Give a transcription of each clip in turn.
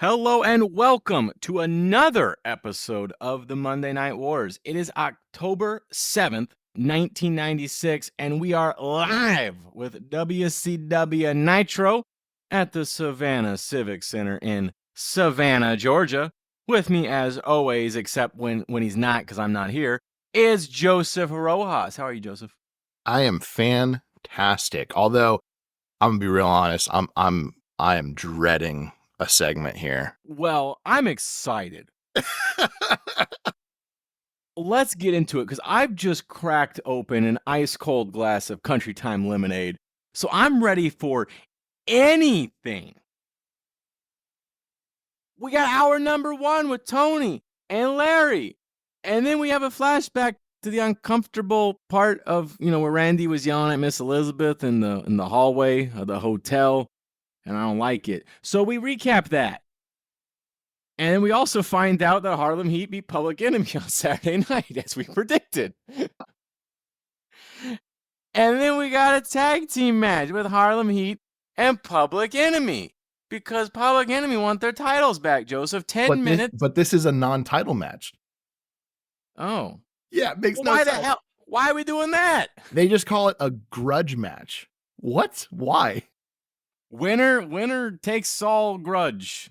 Hello and welcome to another episode of the Monday Night Wars. It is October 7th, 1996, and we are live with WCW Nitro at the Savannah Civic Center in Savannah, Georgia. With me, as always, except when he's not because I'm not here, is Joseph Rojas. How are you, Joseph? I am fantastic. Although I'm gonna be real honest, I am dreading a segment here. Well, I'm excited. Let's get into it because I've just cracked open an ice cold glass of Country Time lemonade. So I'm ready for anything. We got hour number 1 with Tony and Larry. And then we have a flashback to the uncomfortable part of, where Randy was yelling at Miss Elizabeth in the hallway of the hotel. And I don't like it. So we recap that. And then we also find out that Harlem Heat beat Public Enemy on Saturday night, as we predicted. And then we got a tag team match with Harlem Heat and Public Enemy. Because Public Enemy want their titles back, Joseph. 10 minutes. But this is a non-title match. Oh. Yeah, it makes no Why sense. the hell? Why are we doing that? They just call it a grudge match. What? Why? Winner takes all grudge.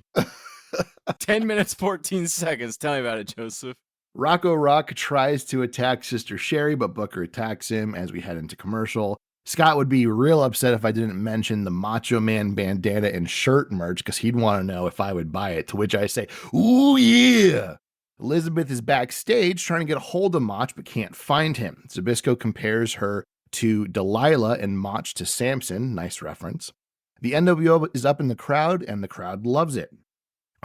10 minutes, 14 seconds. Tell me about it, Joseph. Rocco Rock tries to attack Sister Sherry, but Booker attacks him as we head into commercial. Scott would be real upset if I didn't mention the Macho Man bandana and shirt merch because he'd want to know if I would buy it, to which I say, ooh, yeah. Elizabeth is backstage trying to get a hold of Mach but can't find him. Zbyszko compares her to Delilah and Mach to Samson. Nice reference. The NWO is up in the crowd and the crowd loves it.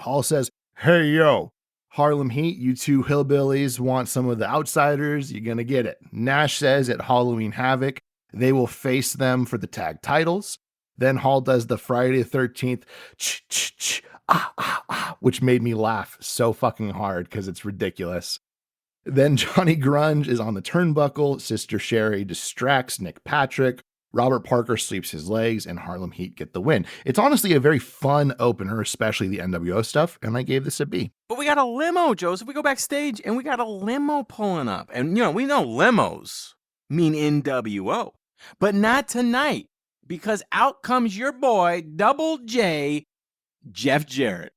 Hall says, hey, yo, Harlem Heat, you two hillbillies want some of the outsiders, you're going to get it. Nash says at Halloween Havoc, they will face them for the tag titles. Then Hall does the Friday the 13th, which made me laugh so fucking hard because it's ridiculous. Then Johnny Grunge is on the turnbuckle. Sister Sherry distracts Nick Patrick. Robert Parker sleeps his legs, and Harlem Heat get the win. It's honestly a very fun opener, especially the NWO stuff, and I gave this a B. But we got a limo, Joseph. We go backstage, and we got a limo pulling up. And, we know limos mean NWO. But not tonight, because out comes your boy, Double J, Jeff Jarrett.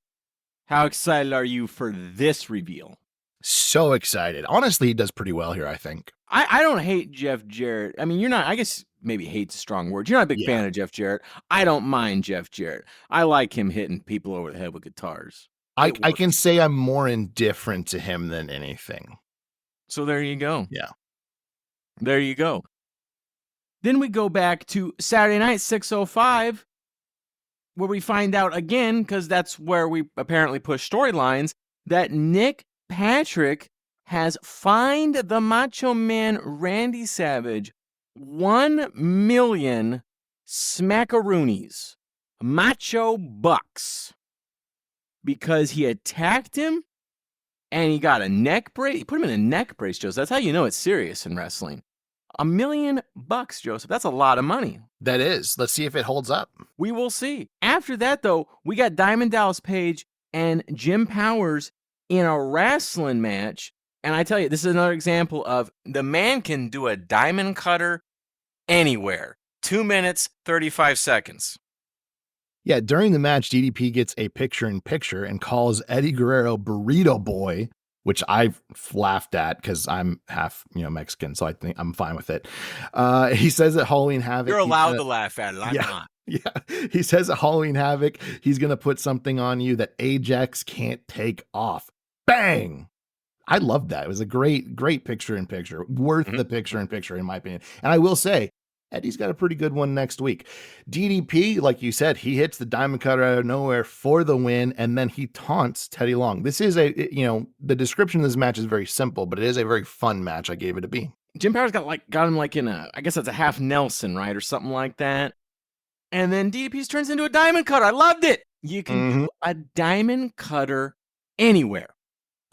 How excited are you for this reveal? So excited. Honestly, he does pretty well here, I think. I don't hate Jeff Jarrett. I mean, you're not, I guess maybe hate's a strong word. You're not a big fan of Jeff Jarrett. I don't mind Jeff Jarrett. I like him hitting people over the head with guitars. I can say I'm more indifferent to him than anything. So there you go. Yeah. There you go. Then we go back to Saturday night, 6:05, where we find out again, because that's where we apparently push storylines, that Nick Patrick has fined the Macho Man Randy Savage 1 million smackaroonies, macho bucks, because he attacked him and he got a neck brace. He put him in a neck brace, Joseph. That's how you know it's serious in wrestling. $1 million, Joseph. That's a lot of money. That is. Let's see if it holds up. We will see. After that, though, we got Diamond Dallas Page and Jim Powers in a wrestling match. And I tell you, this is another example of the man can do a diamond cutter anywhere. 2 minutes, 35 seconds. Yeah, during the match, DDP gets a picture-in-picture and calls Eddie Guerrero Burrito Boy, which I've laughed at because I'm half, Mexican, so I think I'm fine with it. He says at Halloween Havoc... You're allowed to laugh at it. I'm not. Yeah, he says at Halloween Havoc, he's going to put something on you that Ajax can't take off. Bang! I loved that. It was a great picture-in-picture. Worth the picture-in-picture, in my opinion. And I will say, Eddie's got a pretty good one next week. DDP, like you said, he hits the diamond cutter out of nowhere for the win, and then he taunts Teddy Long. This is the description of this match is very simple, but it is a very fun match. I gave it a B. Jim Powers got him in a, I guess that's a half Nelson, right? Or something like that. And then DDP turns into a diamond cutter. I loved it. You can do a diamond cutter anywhere.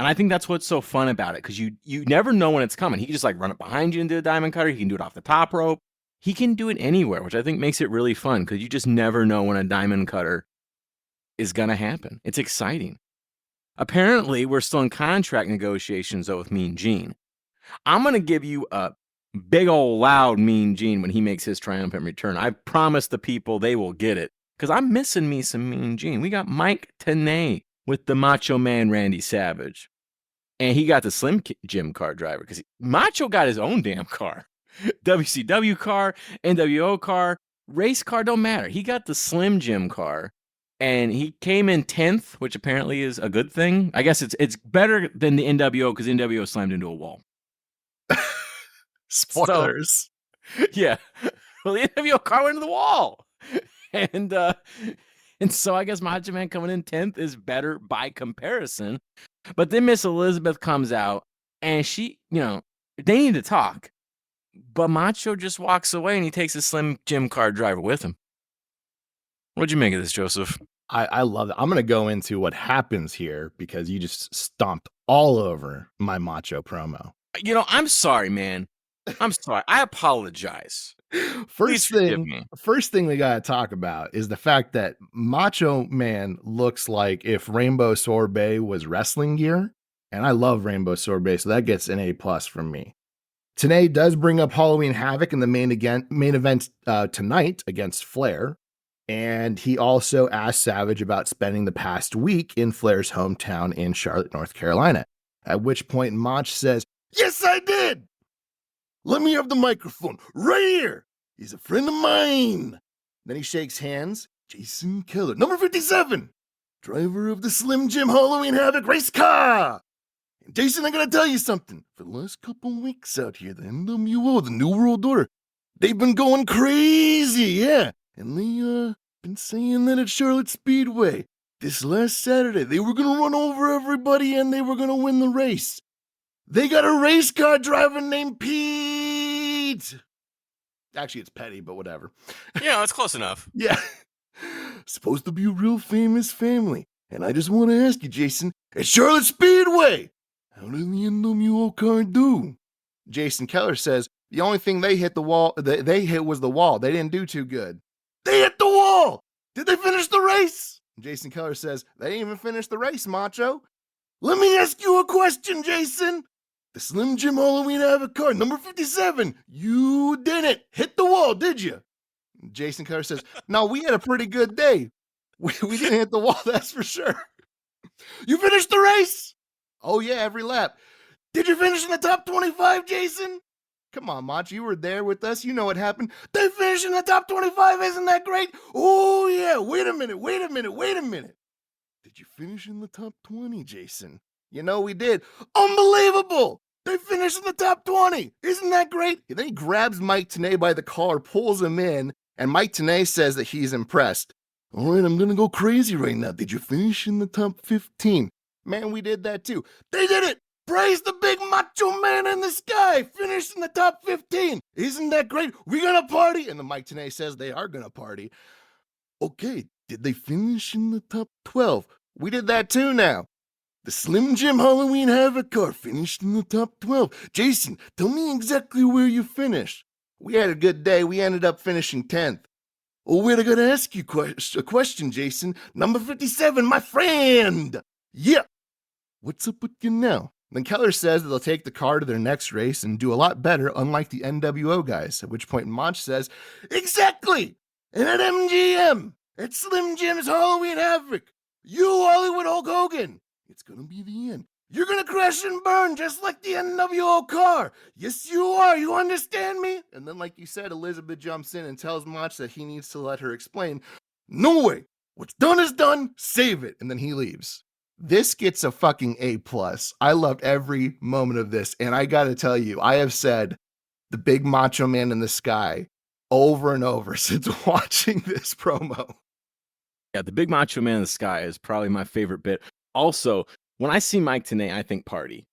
And I think that's what's so fun about it, because you never know when it's coming. He can just run it behind you and do a diamond cutter. He can do it off the top rope. He can do it anywhere, which I think makes it really fun, because you just never know when a diamond cutter is going to happen. It's exciting. Apparently, we're still in contract negotiations, though, with Mean Gene. I'm going to give you a big old loud Mean Gene when he makes his triumphant return. I promise the people they will get it, because I'm missing me some Mean Gene. We got Mike Tenay with the Macho Man Randy Savage. And he got the Slim Jim car driver, because Macho got his own damn car. WCW car, NWO car, race car, don't matter. He got the Slim Jim car. And he came in 10th, which apparently is a good thing. I guess it's better than the NWO, because NWO slammed into a wall. Spoilers. So, yeah. Well, the NWO car went into the wall. And so I guess Macho Man coming in 10th is better by comparison. But then Miss Elizabeth comes out, and she, they need to talk. But Macho just walks away, and he takes a Slim Jim car driver with him. What'd you make of this, Joseph? I love it. I'm going to go into what happens here because you just stomped all over my Macho promo. I'm sorry, man. I'm sorry. I apologize. First thing we got to talk about is the fact that Macho Man looks like if Rainbow Sorbet was wrestling gear. And I love Rainbow Sorbet, so that gets an A+ from me. Tenay does bring up Halloween Havoc in the main event tonight against Flair. And he also asked Savage about spending the past week in Flair's hometown in Charlotte, North Carolina. At which point Mach says, "Yes, I did. Let me have the microphone right here. He's a friend of mine." Then he shakes hands. Jason Keller, number 57, driver of the Slim Jim Halloween Havoc race car. And Jason, I gotta tell you something. For the last couple weeks out here, the NWO, the New World Order, they've been going crazy, yeah. And they been saying that at Charlotte Speedway this last Saturday, they were going to run over everybody and they were going to win the race. They got a race car driver named Pete. Actually, it's Petty, but whatever. Yeah, that's close enough. Yeah. Supposed to be a real famous family. And I just want to ask you, Jason, at Charlotte Speedway, how did the NWO car do? Jason Keller says, the only thing they hit was the wall. They didn't do too good. They hit the wall! Did they finish the race? Jason Keller says, they didn't even finish the race, Macho. Let me ask you a question, Jason. The Slim Jim Halloween Havoc car, number 57, you didn't hit the wall, did you? Jason Keller says, no, we had a pretty good day. We didn't hit the wall, that's for sure. You finished the race? Oh, yeah, every lap. Did you finish in the top 25, Jason? Come on, Mach, you were there with us. You know what happened. They finished in the top 25. Isn't that great? Oh, yeah. Wait a minute. Did you finish in the top 20, Jason? You know we did. Unbelievable. They finished in the top 20. Isn't that great? And then he grabs Mike Tenay by the collar, pulls him in, and Mike Tenay says that he's impressed. All right, I'm going to go crazy right now. Did you finish in the top 15? Man, we did that too. They did it. Praise the big Macho Man in the sky. Finished in the top 15. Isn't that great? We're going to party. And the Mike Tenay says they are going to party. Okay, did they finish in the top 12? We did that too now. The Slim Jim Halloween Havoc car finished in the top 12. Jason, tell me exactly where you finished. We had a good day. We ended up finishing 10th. Oh, wait, I got to ask you a question, Jason. Number 57, my friend. Yeah. What's up with you now? Then Keller says that they'll take the car to their next race and do a lot better, unlike the NWO guys, at which point Mach says, exactly! And at MGM, at Slim Jim's Halloween Havoc, you Hollywood Hulk Hogan, it's gonna be the end. You're gonna crash and burn just like the NWO car. Yes, you are. You understand me? And then, like you said, Elizabeth jumps in and tells Mach that he needs to let her explain. No way. What's done is done. Save it. And then he leaves. This gets a fucking A+. I loved every moment of this. And I got to tell you, I have said the big Macho Man in the sky over and over since watching this promo. Yeah, the big Macho Man in the sky is probably my favorite bit. Also, when I see Mike Tenay, I think party.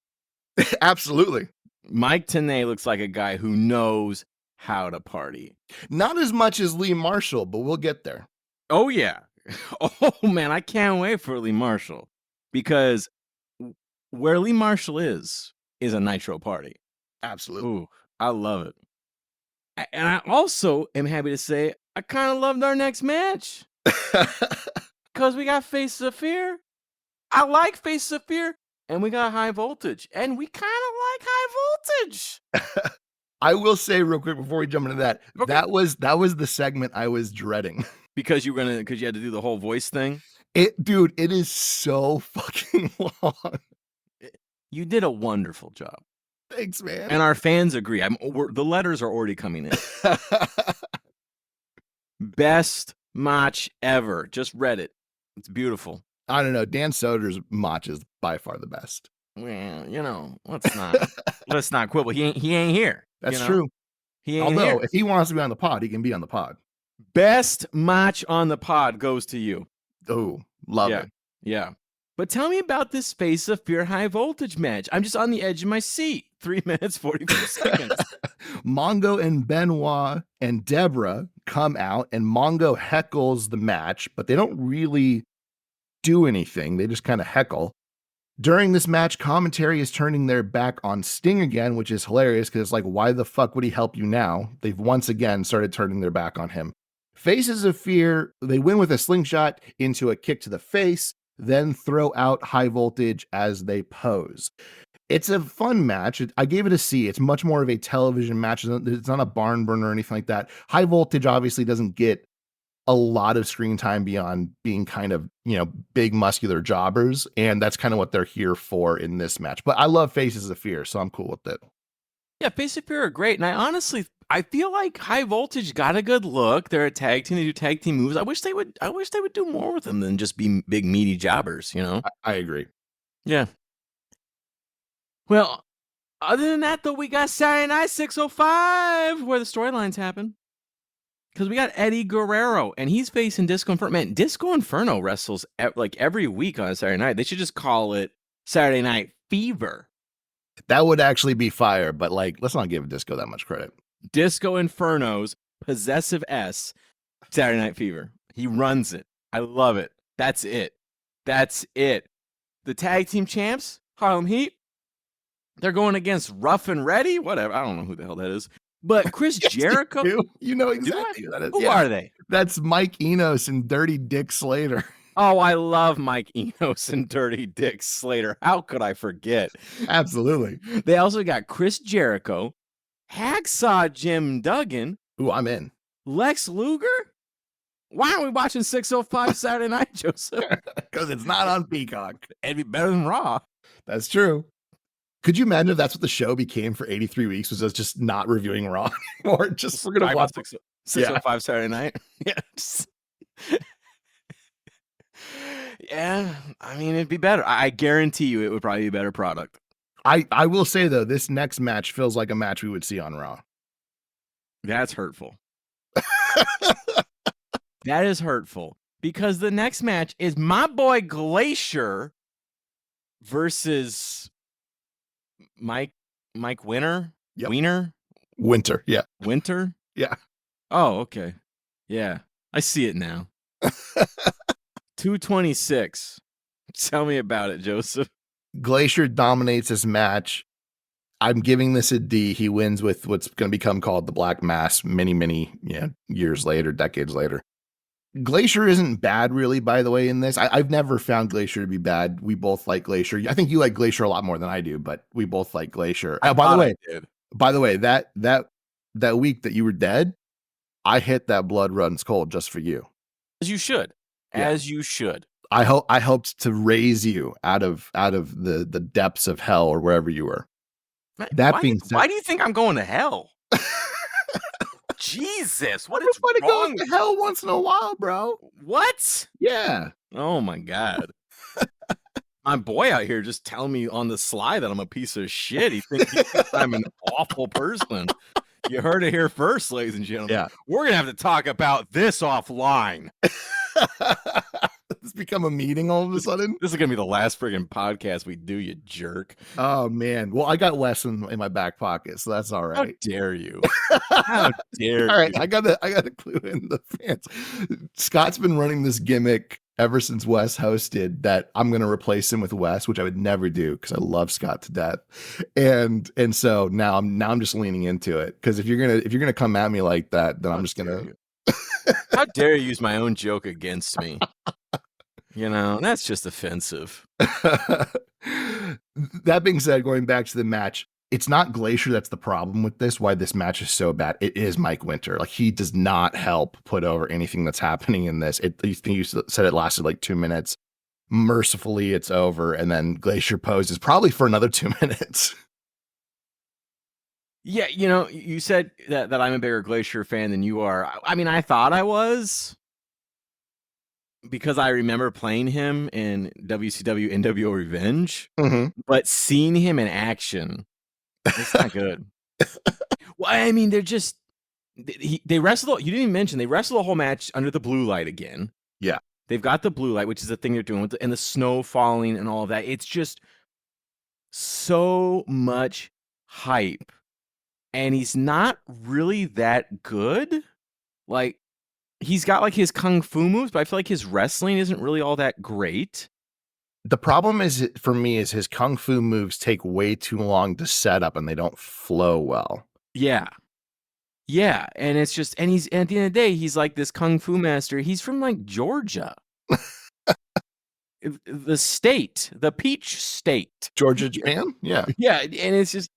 Absolutely. Mike Tenay looks like a guy who knows how to party. Not as much as Lee Marshall, but we'll get there. Oh, yeah. Oh, man, I can't wait for Lee Marshall. Because where Lee Marshall is a Nitro party. Absolutely. Ooh, I love it. And I also am happy to say I kind of loved our next match. Because we got Faces of Fear. I like Faces of Fear. And we got High Voltage. And we kind of like High Voltage. I will say real quick before we jump into that, Okay. that was the segment I was dreading. Because you had to do the whole voice thing? Dude, it is so fucking long. You did a wonderful job. Thanks, man. And our fans agree. The letters are already coming in. Best match ever. Just read it. It's beautiful. I don't know. Dan Soder's match is by far the best. Well, let's not quibble. He ain't here. That's true. He ain't Although, here. if he wants to be on the pod, he can be on the pod. Best match on the pod goes to you. Oh, love it. Yeah. But tell me about this Face of Fear High Voltage match. I'm just on the edge of my seat. 3 minutes, 44 seconds. Mongo and Benoit and Deborah come out, and Mongo heckles the match, but they don't really do anything. They just kind of heckle. During this match, commentary is turning their back on Sting again, which is hilarious because it's like, why the fuck would he help you now? They've once again started turning their back on him. Faces of Fear, they win with a slingshot into a kick to the face, then throw out High Voltage as they pose. It's a fun match. I gave it a C. It's much more of a television match. It's not a barn burner or anything like that. High Voltage obviously doesn't get a lot of screen time beyond being kind of, big muscular jobbers. And that's kind of what they're here for in this match. But I love Faces of Fear, so I'm cool with it. Yeah, Faces of Fear are great. And I feel like High Voltage got a good look. They're a tag team. They do tag team moves. I wish they would do more with them than just be big meaty jobbers, I agree. Yeah. Well, other than that, though, we got Saturday Night 605, where the storylines happen. Because we got Eddie Guerrero, and he's facing Disco Inferno. Man, Disco Inferno wrestles like every week on Saturday night. They should just call it Saturday Night Fever. That would actually be fire, but let's not give Disco that much credit. Disco Inferno's possessive S, Saturday Night Fever. He runs it. I love it. That's it. The tag team champs, Harlem Heat, they're going against Rough and Ready. Whatever. I don't know who the hell that is. But Chris Jericho. You know exactly who that is. Who are they? That's Mike Enos and Dirty Dick Slater. Oh, I love Mike Enos and Dirty Dick Slater. How could I forget? Absolutely. They also got Chris Jericho, Hacksaw Jim Duggan. Ooh, I'm in. Lex Luger? Why aren't we watching 605 Saturday night, Joseph? Because it's not on Peacock. It'd be better than Raw. That's true. Could you imagine if that's what the show became for 83 weeks, was us just not reviewing Raw anymore? We're going to watch 605 Saturday night. Yes. Yeah, I mean, it'd be better. I guarantee you it would probably be a better product. I will say, though, this next match feels like a match we would see on Raw. That's hurtful. That is hurtful. Because the next match is my boy Glacier versus Mike Winter? Yep. Winter? Yeah. Winter? Yeah. Oh, okay. Yeah. I see it now. 226. Tell me about it, Joseph. Glacier dominates this match. I'm giving this a D. He wins with what's going to become called the Black Mass many years later, decades later. Glacier isn't bad, really, by the way, in this. I've never found Glacier to be bad. We both like Glacier. I think you like Glacier a lot more than I do, but we both like Glacier. By the way, that week that you were dead, I hit that Blood Runs Cold just for you. As you should. Yeah. As you should. I helped to raise you out of the depths of hell or wherever you were. Why do you think I'm going to hell? Jesus, what is Everybody wrong? goes to hell once in a while, bro. What? Yeah. Oh my God. My boy out here just telling me on the sly that I'm a piece of shit. He thinks I'm an awful person. You heard it here first, ladies and gentlemen. Yeah. We're going to have to talk about this offline. It's become a meeting all of a sudden. This is going to be the last friggin' podcast we do, you jerk. Oh, man. Well, I got Wes in my back pocket, so that's all right. How dare you? How dare all right, you? I got to clue in the fans. Scott's been running this gimmick ever since Wes hosted that I'm going to replace him with Wes, which I would never do because I love Scott to death. And so now I'm just leaning into it, because if you're gonna come at me like that, then I'm just gonna. How dare you use my own joke against me? That's just offensive. That being said, going back to the match, it's not Glacier that's the problem with this, why this match is so bad. It is Mike Winter. Like, he does not help put over anything that's happening in this. You said it lasted like 2 minutes. Mercifully, it's over, and then Glacier poses probably for another 2 minutes. Yeah, you said that I'm a bigger Glacier fan than you are. I mean, I thought I was, because I remember playing him in WCW NWO Revenge, but seeing him in action, it's not good. Well, I mean, they wrestle. You didn't even mention they wrestle the whole match under the blue light again. Yeah. They've got the blue light, which is the thing they're doing, and the snow falling and all of that. It's just so much hype, and he's not really that good. Like, he's got like his kung fu moves, but I feel like his wrestling isn't really all that great. The problem is, for me, is his kung fu moves take way too long to set up, and they don't flow well. Yeah. Yeah, and it's just, and he's, at the end of the day, he's like this kung fu master. He's from like Georgia. The state, the peach state. Georgia, Japan? Yeah. Yeah, and it's just,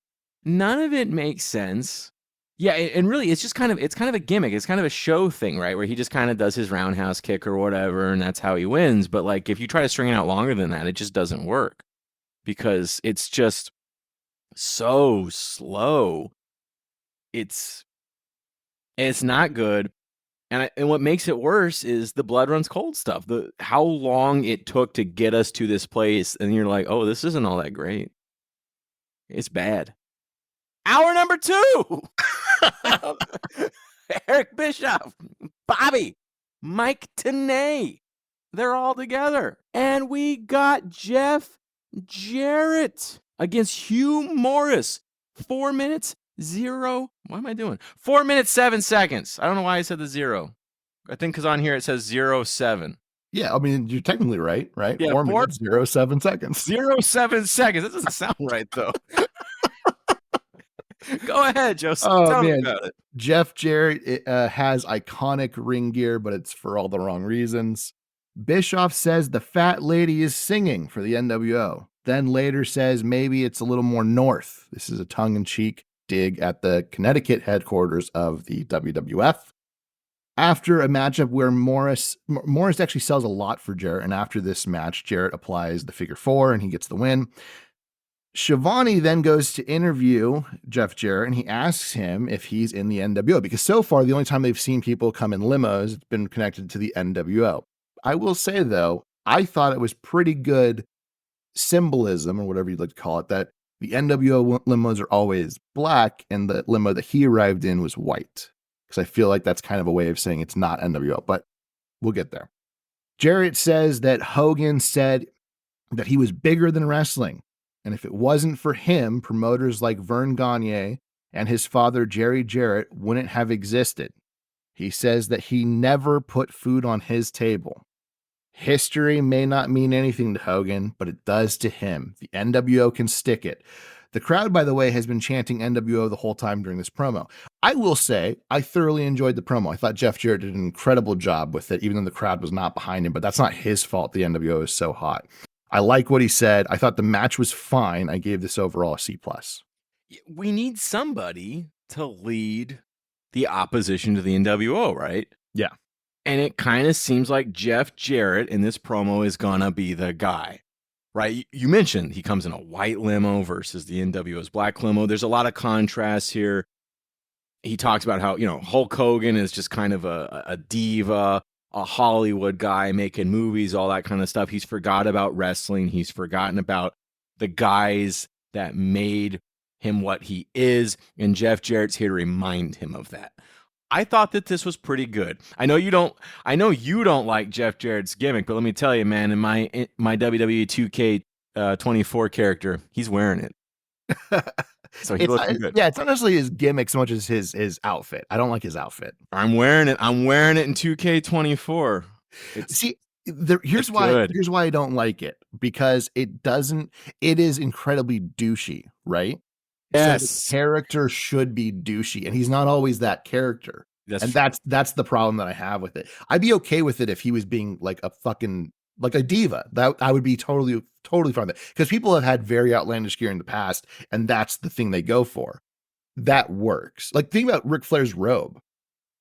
none of it makes sense. Yeah, and really, it's kind of a gimmick. It's kind of a show thing, right? Where he just kind of does his roundhouse kick or whatever, and that's how he wins. But like, if you try to string it out longer than that, it just doesn't work, because it's just so slow. It's not good. And what makes it worse is the blood runs cold stuff. How long it took to get us to this place, and you're like, oh, this isn't all that great. It's bad. Hour number 2. Eric Bischoff, Bobby, Mike Tenay. They're all together. And we got Jeff Jarrett against Hugh Morris. 4 minutes, 0. What am I doing? 4 minutes, 7 seconds. I don't know why I said the 0. I think because on here it says 07. Yeah, I mean, you're technically right? Yeah, 4 minutes, 07 seconds. 07 seconds. That doesn't sound right, though. Go ahead, Joseph. Oh, Tell me man. about it. Jeff Jarrett has iconic ring gear, but it's for all the wrong reasons. Bischoff says the fat lady is singing for the NWO. Then later says maybe it's a little more north. This is a tongue-in-cheek dig at the Connecticut headquarters of the WWF. After a matchup where Morris actually sells a lot for Jarrett, and after this match, Jarrett applies the figure 4 and he gets the win. Shivani then goes to interview Jeff Jarrett, and he asks him if he's in the NWO, because so far the only time they've seen people come in limos, it's been connected to the NWO. I will say, though, I thought it was pretty good symbolism, or whatever you'd like to call it, that the NWO limos are always black and the limo that he arrived in was white, because I feel like that's kind of a way of saying it's not NWO, but we'll get there. Jarrett says that Hogan said that he was bigger than wrestling, and if it wasn't for him, promoters like Vern Gagne and his father Jerry Jarrett wouldn't have existed. He says that he never put food on his table. History may not mean anything to Hogan, but it does to him. The NWO can stick it. The crowd, by the way, has been chanting NWO the whole time during this promo. I will say, I thoroughly enjoyed the promo. I thought Jeff Jarrett did an incredible job with it, even though the crowd was not behind him, but that's not his fault the NWO is so hot. I like what he said. I thought the match was fine. I gave this overall a C+. We need somebody to lead the opposition to the NWO, right? Yeah. And it kind of seems like Jeff Jarrett in this promo is going to be the guy, right? You mentioned he comes in a white limo versus the NWO's black limo. There's a lot of contrast here. He talks about how, Hulk Hogan is just kind of a diva, a Hollywood guy making movies, all that kind of stuff. He's forgot about wrestling. He's forgotten about the guys that made him what he is. And Jeff Jarrett's here to remind him of that. I thought that this was pretty good. I know you don't like Jeff Jarrett's gimmick, but let me tell you, man, in my WWE 2K24 character, he's wearing it. So he looks good. Yeah, it's not necessarily his gimmick so much as his outfit. I don't like his outfit. I'm wearing it in 2K24. Here's why I don't like it, because it is incredibly douchey, right? Yes. So the character should be douchey, and he's not always that character. That's the problem that I have with it. I'd be okay with it if he was being like a fucking like a diva. That I would be totally fine with it. Because people have had very outlandish gear in the past, and that's the thing they go for. That works. Like think about Ric Flair's robe.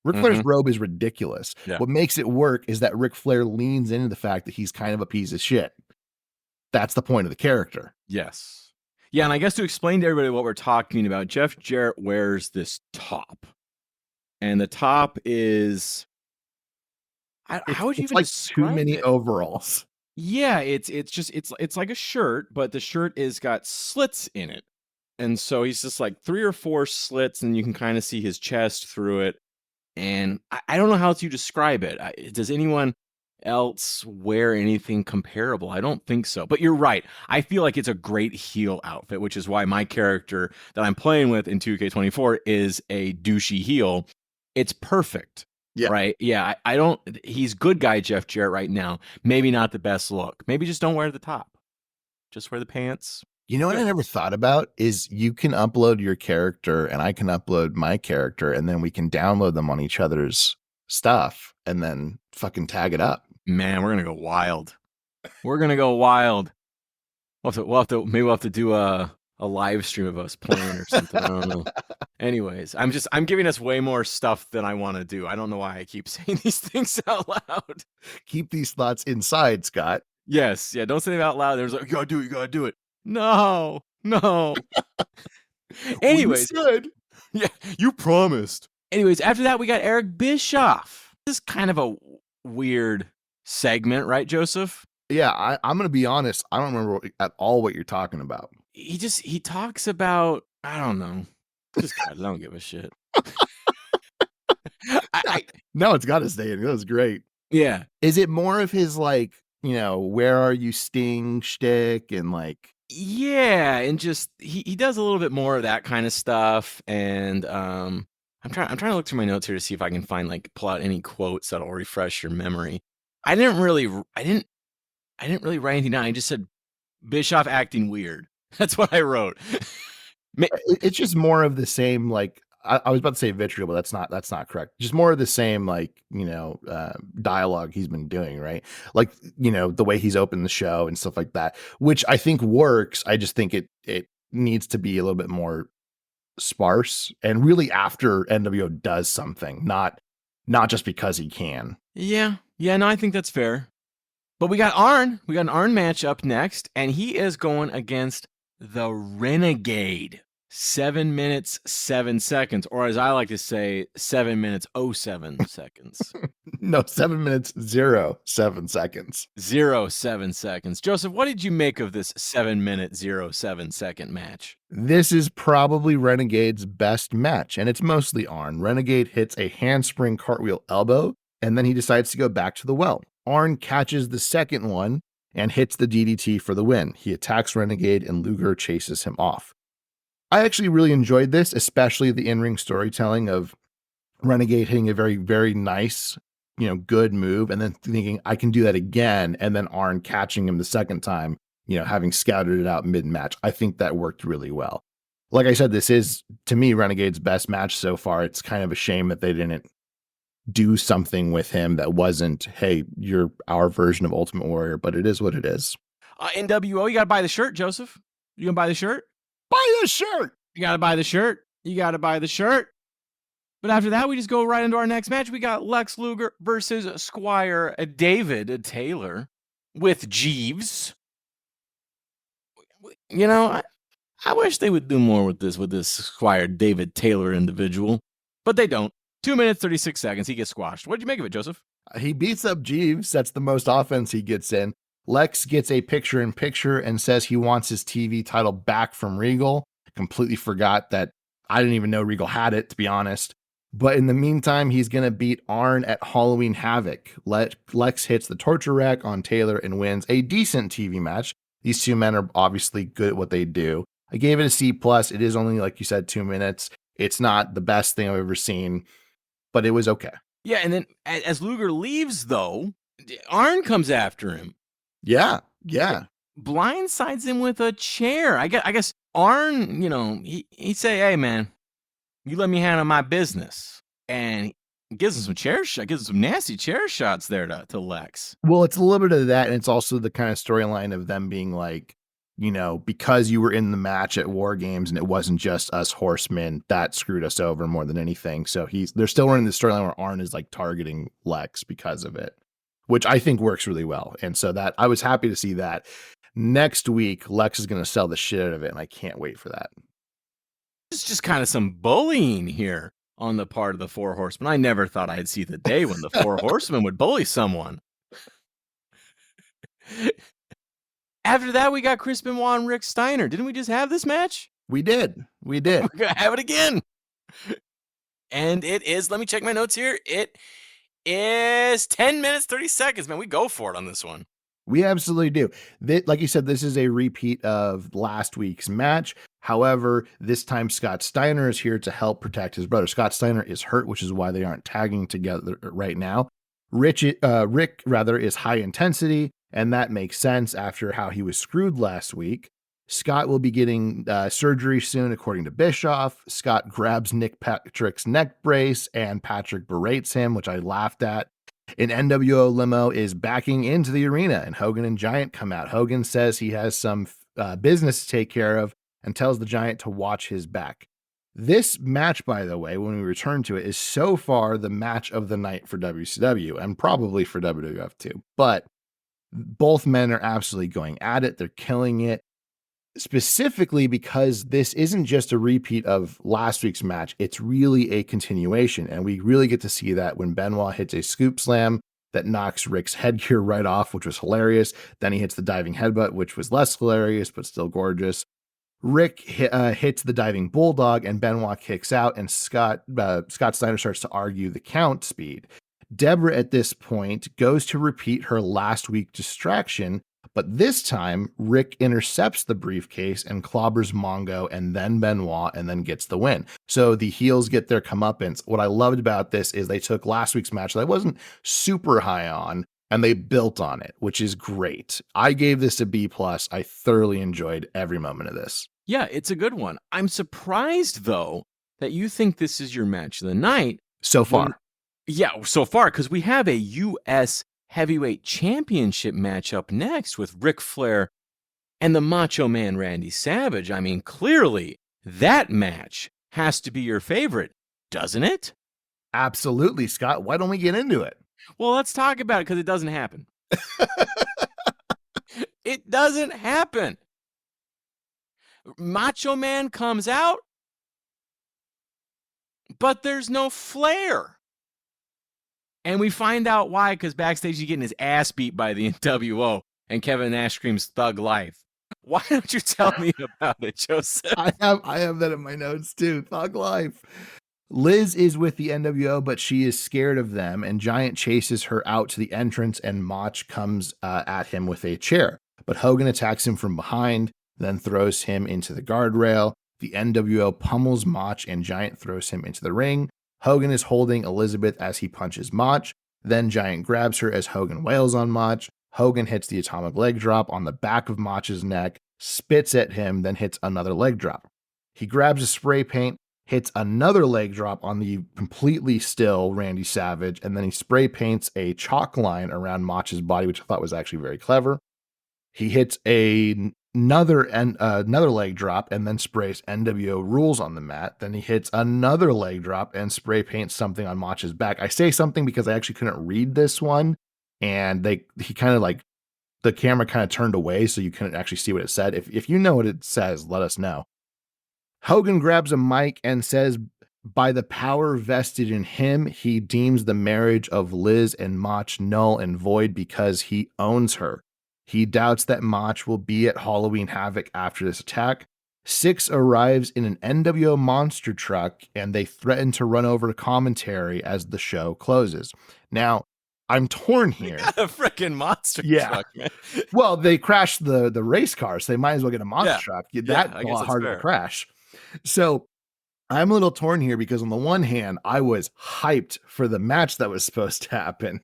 Ric Flair's robe is ridiculous. Yeah. What makes it work is that Ric Flair leans into the fact that he's kind of a piece of shit. That's the point of the character. Yes. Yeah, and I guess to explain to everybody what we're talking about, Jeff Jarrett wears this top. And the top is how would you It's even like too describe many it? overalls. Yeah, it's like a shirt, but the shirt is got slits in it. And so he's just like 3 or 4 slits, and you can kind of see his chest through it. And I don't know how to describe it. Does anyone else wear anything comparable? I don't think so. But you're right. I feel like it's a great heel outfit, which is why my character that I'm playing with in 2K24 is a douchey heel. It's perfect. Yeah. Right? Yeah, I don't he's good guy Jeff Jarrett right now. Maybe not the best look. Maybe just don't wear the top. Just wear the pants. You know what I never thought about is you can upload your character and I can upload my character and then we can download them on each other's stuff and then fucking tag it up. Man, we're gonna go wild. We're gonna go wild. Maybe we'll have to do a live stream of us playing or something. I don't know. Anyways, I'm giving us way more stuff than I want to do. I don't know why I keep saying these things out loud. Keep these thoughts inside, Scott. Yes, yeah, don't say them out loud. There's like, you gotta do it. No. Anyways, well, you yeah, you promised. Anyways, after that, we got Eric Bischoff. This is kind of a weird segment, right, Joseph? Yeah, I'm gonna be honest. I don't remember at all what you're talking about. He talks about, I don't know. Just God, I don't give a shit. No, it's got to stay in. That was great. Yeah. Is it more of his like, where are you Sting shtick and like? Yeah, and just he does a little bit more of that kind of stuff. And I'm trying to look through my notes here to see if I can find pull out any quotes that'll refresh your memory. I didn't really write anything down. I just said Bischoff acting weird. That's what I wrote. It's just more of the same, like I was about to say vitriol, but that's not correct. Just more of the same, dialogue he's been doing, right? Like, the way he's opened the show and stuff like that, which I think works. I just think it needs to be a little bit more sparse and really after NWO does something, not just because he can. Yeah, no, I think that's fair. But we got Arn. We got an Arn match up next, and he is going against the Renegade. 7 minutes, 7 seconds, or as I like to say, 7 minutes, 07 seconds. No, 7 minutes, 07 seconds. 07 seconds. Joseph, what did you make of this 7 minute, 07 second match? This is probably Renegade's best match, and it's mostly Arn. Renegade hits a handspring cartwheel elbow, and then he decides to go back to the well. Arn catches the second one and hits the DDT for the win. He attacks Renegade, and Luger chases him off. I actually really enjoyed this, especially the in-ring storytelling of Renegade hitting a very, very nice, good move, and then thinking, I can do that again, and then Arn catching him the second time, having scouted it out mid-match. I think that worked really well. Like I said, this is, to me, Renegade's best match so far. It's kind of a shame that they didn't do something with him that wasn't, hey, you're our version of Ultimate Warrior, but it is what it is. NWO, you got to buy the shirt, Joseph. You going to buy the shirt? Buy the shirt. You got to buy the shirt. You got to buy the shirt. But after that, we just go right into our next match. We got Lex Luger versus Squire David Taylor with Jeeves. I wish they would do more with this Squire David Taylor individual, but they don't. 2 minutes, 36 seconds. He gets squashed. What did you make of it, Joseph? He beats up Jeeves. That's the most offense he gets in. Lex gets a picture-in-picture and says he wants his TV title back from Regal. Completely forgot that. I didn't even know Regal had it, to be honest. But in the meantime, he's going to beat Arn at Halloween Havoc. Lex hits the torture rack on Taylor and wins a decent TV match. These two men are obviously good at what they do. I gave it a C+. It is only, like you said, 2 minutes. It's not the best thing I've ever seen, but it was okay. Yeah, and then as Luger leaves, though, Arn comes after him. Yeah. Blindsides him with a chair. I guess Arn, he say, hey, man, you let me handle my business. And Gives him some chair shot, gives him some nasty chair shots there to Lex. Well, it's a little bit of that, and it's also the kind of storyline of them being like, because you were in the match at War Games and it wasn't just us horsemen, that screwed us over more than anything. So they're still running the storyline where Arn is like targeting Lex because of it, which I think works really well. And so that I was happy to see that. Next week, Lex is going to sell the shit out of it, and I can't wait for that. It's just kind of some bullying here on the part of the Four Horsemen. I never thought I'd see the day when the Four Horsemen would bully someone. After that, we got Chris Benoit and Rick Steiner. Didn't we just have this match? We did. We're going to have it again. And it is, let me check my notes here. It is 10 minutes, 30 seconds. Man, we go for it on this one. We absolutely do. Like you said, this is a repeat of last week's match. However, this time Scott Steiner is here to help protect his brother. Scott Steiner is hurt, which is why they aren't tagging together right now. Rick is high intensity, and that makes sense after how he was screwed last week. Scott will be getting surgery soon, according to Bischoff. Scott grabs Nick Patrick's neck brace, and Patrick berates him, which I laughed at. An NWO limo is backing into the arena, and Hogan and Giant come out. Hogan says he has some business to take care of and tells the Giant to watch his back. This match, by the way, when we return to it, is so far the match of the night for WCW and probably for WWF too. But both men are absolutely going at it. They're killing it. Specifically because this isn't just a repeat of last week's match, it's really a continuation. And we really get to see that when Benoit hits a scoop slam that knocks Rick's headgear right off, which was hilarious. Then he hits the diving headbutt, which was less hilarious, but still gorgeous. Rick hits the diving bulldog, and Benoit kicks out, and Scott Steiner starts to argue the count speed. Deborah, at this point, goes to repeat her last week distraction, but this time, Rick intercepts the briefcase and clobbers Mongo and then Benoit and then gets the win. So the heels get their comeuppance. What I loved about this is they took last week's match that I wasn't super high on and they built on it, which is great. I gave this a B+. I thoroughly enjoyed every moment of this. Yeah, it's a good one. I'm surprised, though, that you think this is your match of the night. So far. So far, because we have a U.S. Heavyweight Championship match up next with Ric Flair and the Macho Man Randy Savage. I mean, clearly, that match has to be your favorite, doesn't it? Absolutely, Scott. Why don't we get into it? Well, let's talk about it because it doesn't happen. It doesn't happen. Macho Man comes out, but there's no Flair. And we find out why, because backstage he's getting his ass beat by the NWO, and Kevin Nash screams "Thug Life." Why don't you tell me about it, Joseph? I have that in my notes too. Thug Life. Liz is with the NWO, but she is scared of them, and Giant chases her out to the entrance, and Mach comes at him with a chair. But Hogan attacks him from behind, then throws him into the guardrail. The NWO pummels Mach, and Giant throws him into the ring. Hogan is holding Elizabeth as he punches Mach. Then Giant grabs her as Hogan wails on Mach. Hogan hits the atomic leg drop on the back of Mach's neck, spits at him, then hits another leg drop. He grabs a spray paint, hits another leg drop on the completely still Randy Savage, and then he spray paints a chalk line around Mach's body, which I thought was actually very clever. He hits another leg drop and then sprays NWO rules on the mat. Then he hits another leg drop and spray paints something on Mach's back. I say something because I actually couldn't read this one, and he kind of like the camera kind of turned away so you couldn't actually see what it said. If you know what it says, let us know. Hogan grabs a mic and says, by the power vested in him, he deems the marriage of Liz and Mach null and void because he owns her. He doubts that Mach will be at Halloween Havoc after this attack. Six arrives in an NWO monster truck, and they threaten to run over to commentary as the show closes. Now, I'm torn here. A freaking monster truck, man. Well, they crashed the race car, so they might as well get a monster truck. That's a lot harder to crash. So I'm a little torn here because on the one hand, I was hyped for the match that was supposed to happen.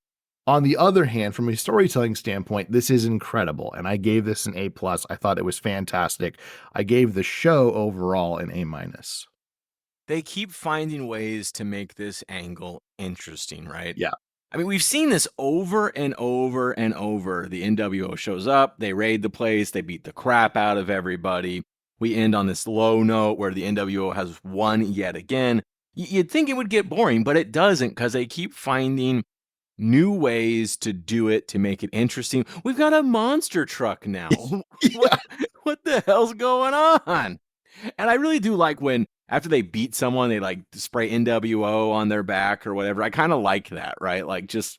On the other hand, from a storytelling standpoint, this is incredible, and I gave this an A+. I thought it was fantastic. I gave the show overall an A-. They keep finding ways to make this angle interesting, right? Yeah. I mean, we've seen this over and over and over. The NWO shows up, they raid the place, they beat the crap out of everybody. We end on this low note where the NWO has won yet again. You'd think it would get boring, but it doesn't, because they keep finding new ways to do it to make it interesting. We've got a monster truck now. Yeah. What the hell's going on? And I really do like when after they beat someone, they like spray NWO on their back or whatever. I kind of like that, right? Like just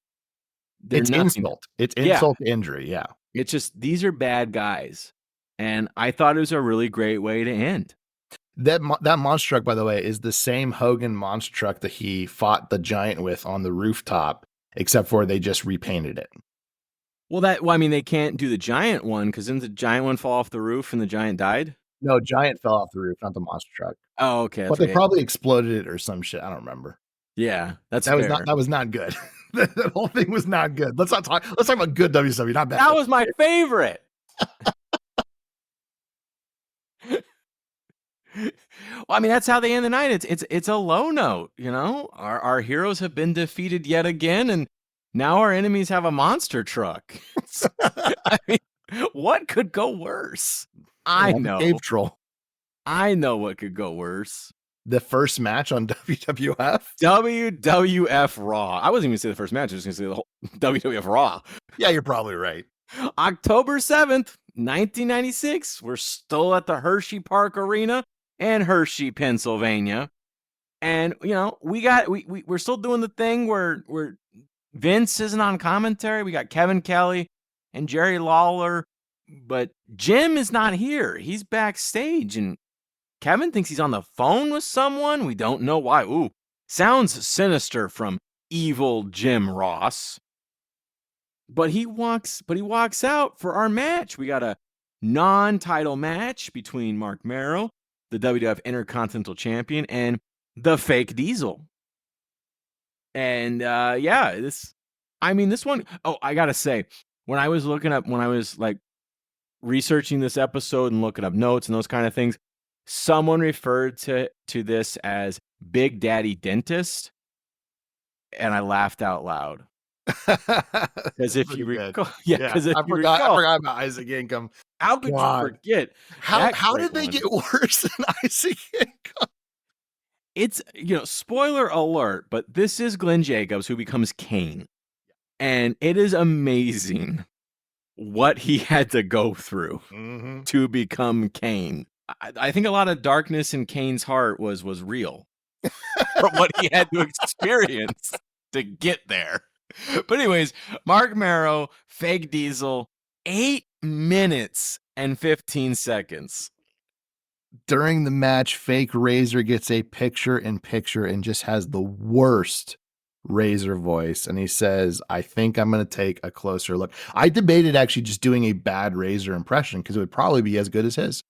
they're It's nothing. insult. It's Yeah, insult to injury. Yeah. it's just these are bad guys. And I thought it was a really great way to end. That monster truck, by the way, is the same Hogan monster truck that he fought the Giant with on the rooftop, except for they just repainted it. Well, I mean, they can't do the Giant one because didn't the Giant one fall off the roof and the Giant died? No, Giant fell off the roof, not the monster truck. Oh, okay, But that's they right. probably exploded it or some shit. I don't remember. Yeah, that's That was fair. not good. That whole thing was not good. Let's talk about good WCW, not bad. That was my favorite. Well, I mean, that's how they end the night. It's a low note, you know. Our heroes have been defeated yet again, and now our enemies have a monster truck. I mean, what could go worse? I I'm a know. cave troll. I know what could go worse. The first match on WWF. WWF Raw. I wasn't even gonna say the first match. I was gonna say the whole WWF Raw. Yeah, you're probably right. October 7th, 1996. We're still at the Hershey Park Arena in Hershey, Pennsylvania. And you know, we're still doing the thing where Vince isn't on commentary. We got Kevin Kelly and Jerry Lawler, but Jim is not here. He's backstage, and Kevin thinks he's on the phone with someone. We don't know why. Ooh, sounds sinister from evil Jim Ross. But he walks out for our match. We got a non-title match between Mark Merrow, the WWF Intercontinental Champion, and the Fake Diesel. And this one, oh, I gotta say, when I was like researching this episode and looking up notes and those kind of things, someone referred to this as Big Daddy Dentist, and I laughed out loud. Because if you recall, because I forgot about Isaac Income. How could you forget? How did they get worse than Isaac Income? It's, spoiler alert, but this is Glenn Jacobs who becomes Kane. And it is amazing what he had to go through to become Kane. I think a lot of darkness in Kane's heart was real from what he had to experience to get there. But anyways, Mark Merrow, Fake Diesel, 8 minutes and 15 seconds. During the match, Fake Razor gets a picture-in-picture and just has the worst Razor voice. And he says, I think I'm going to take a closer look. I debated actually just doing a bad Razor impression because it would probably be as good as his.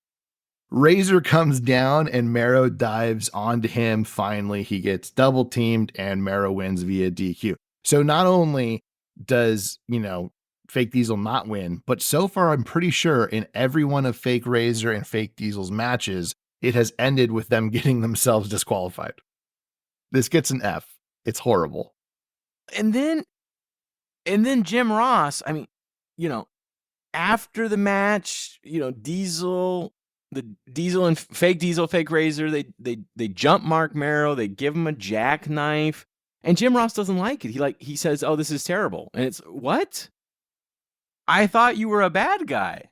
Razor comes down and Merrow dives onto him. Finally, he gets double teamed and Merrow wins via DQ. So not only does, Fake Diesel not win, but so far I'm pretty sure in every one of Fake Razor and Fake Diesel's matches, it has ended with them getting themselves disqualified. This gets an F. It's horrible. And then Jim Ross, I mean, after the match, Diesel and Fake Diesel, Fake Razor, they jump Mark Merrow, they give him a jackknife. And Jim Ross doesn't like it. He says, "Oh, this is terrible." And it's, what? I thought you were a bad guy.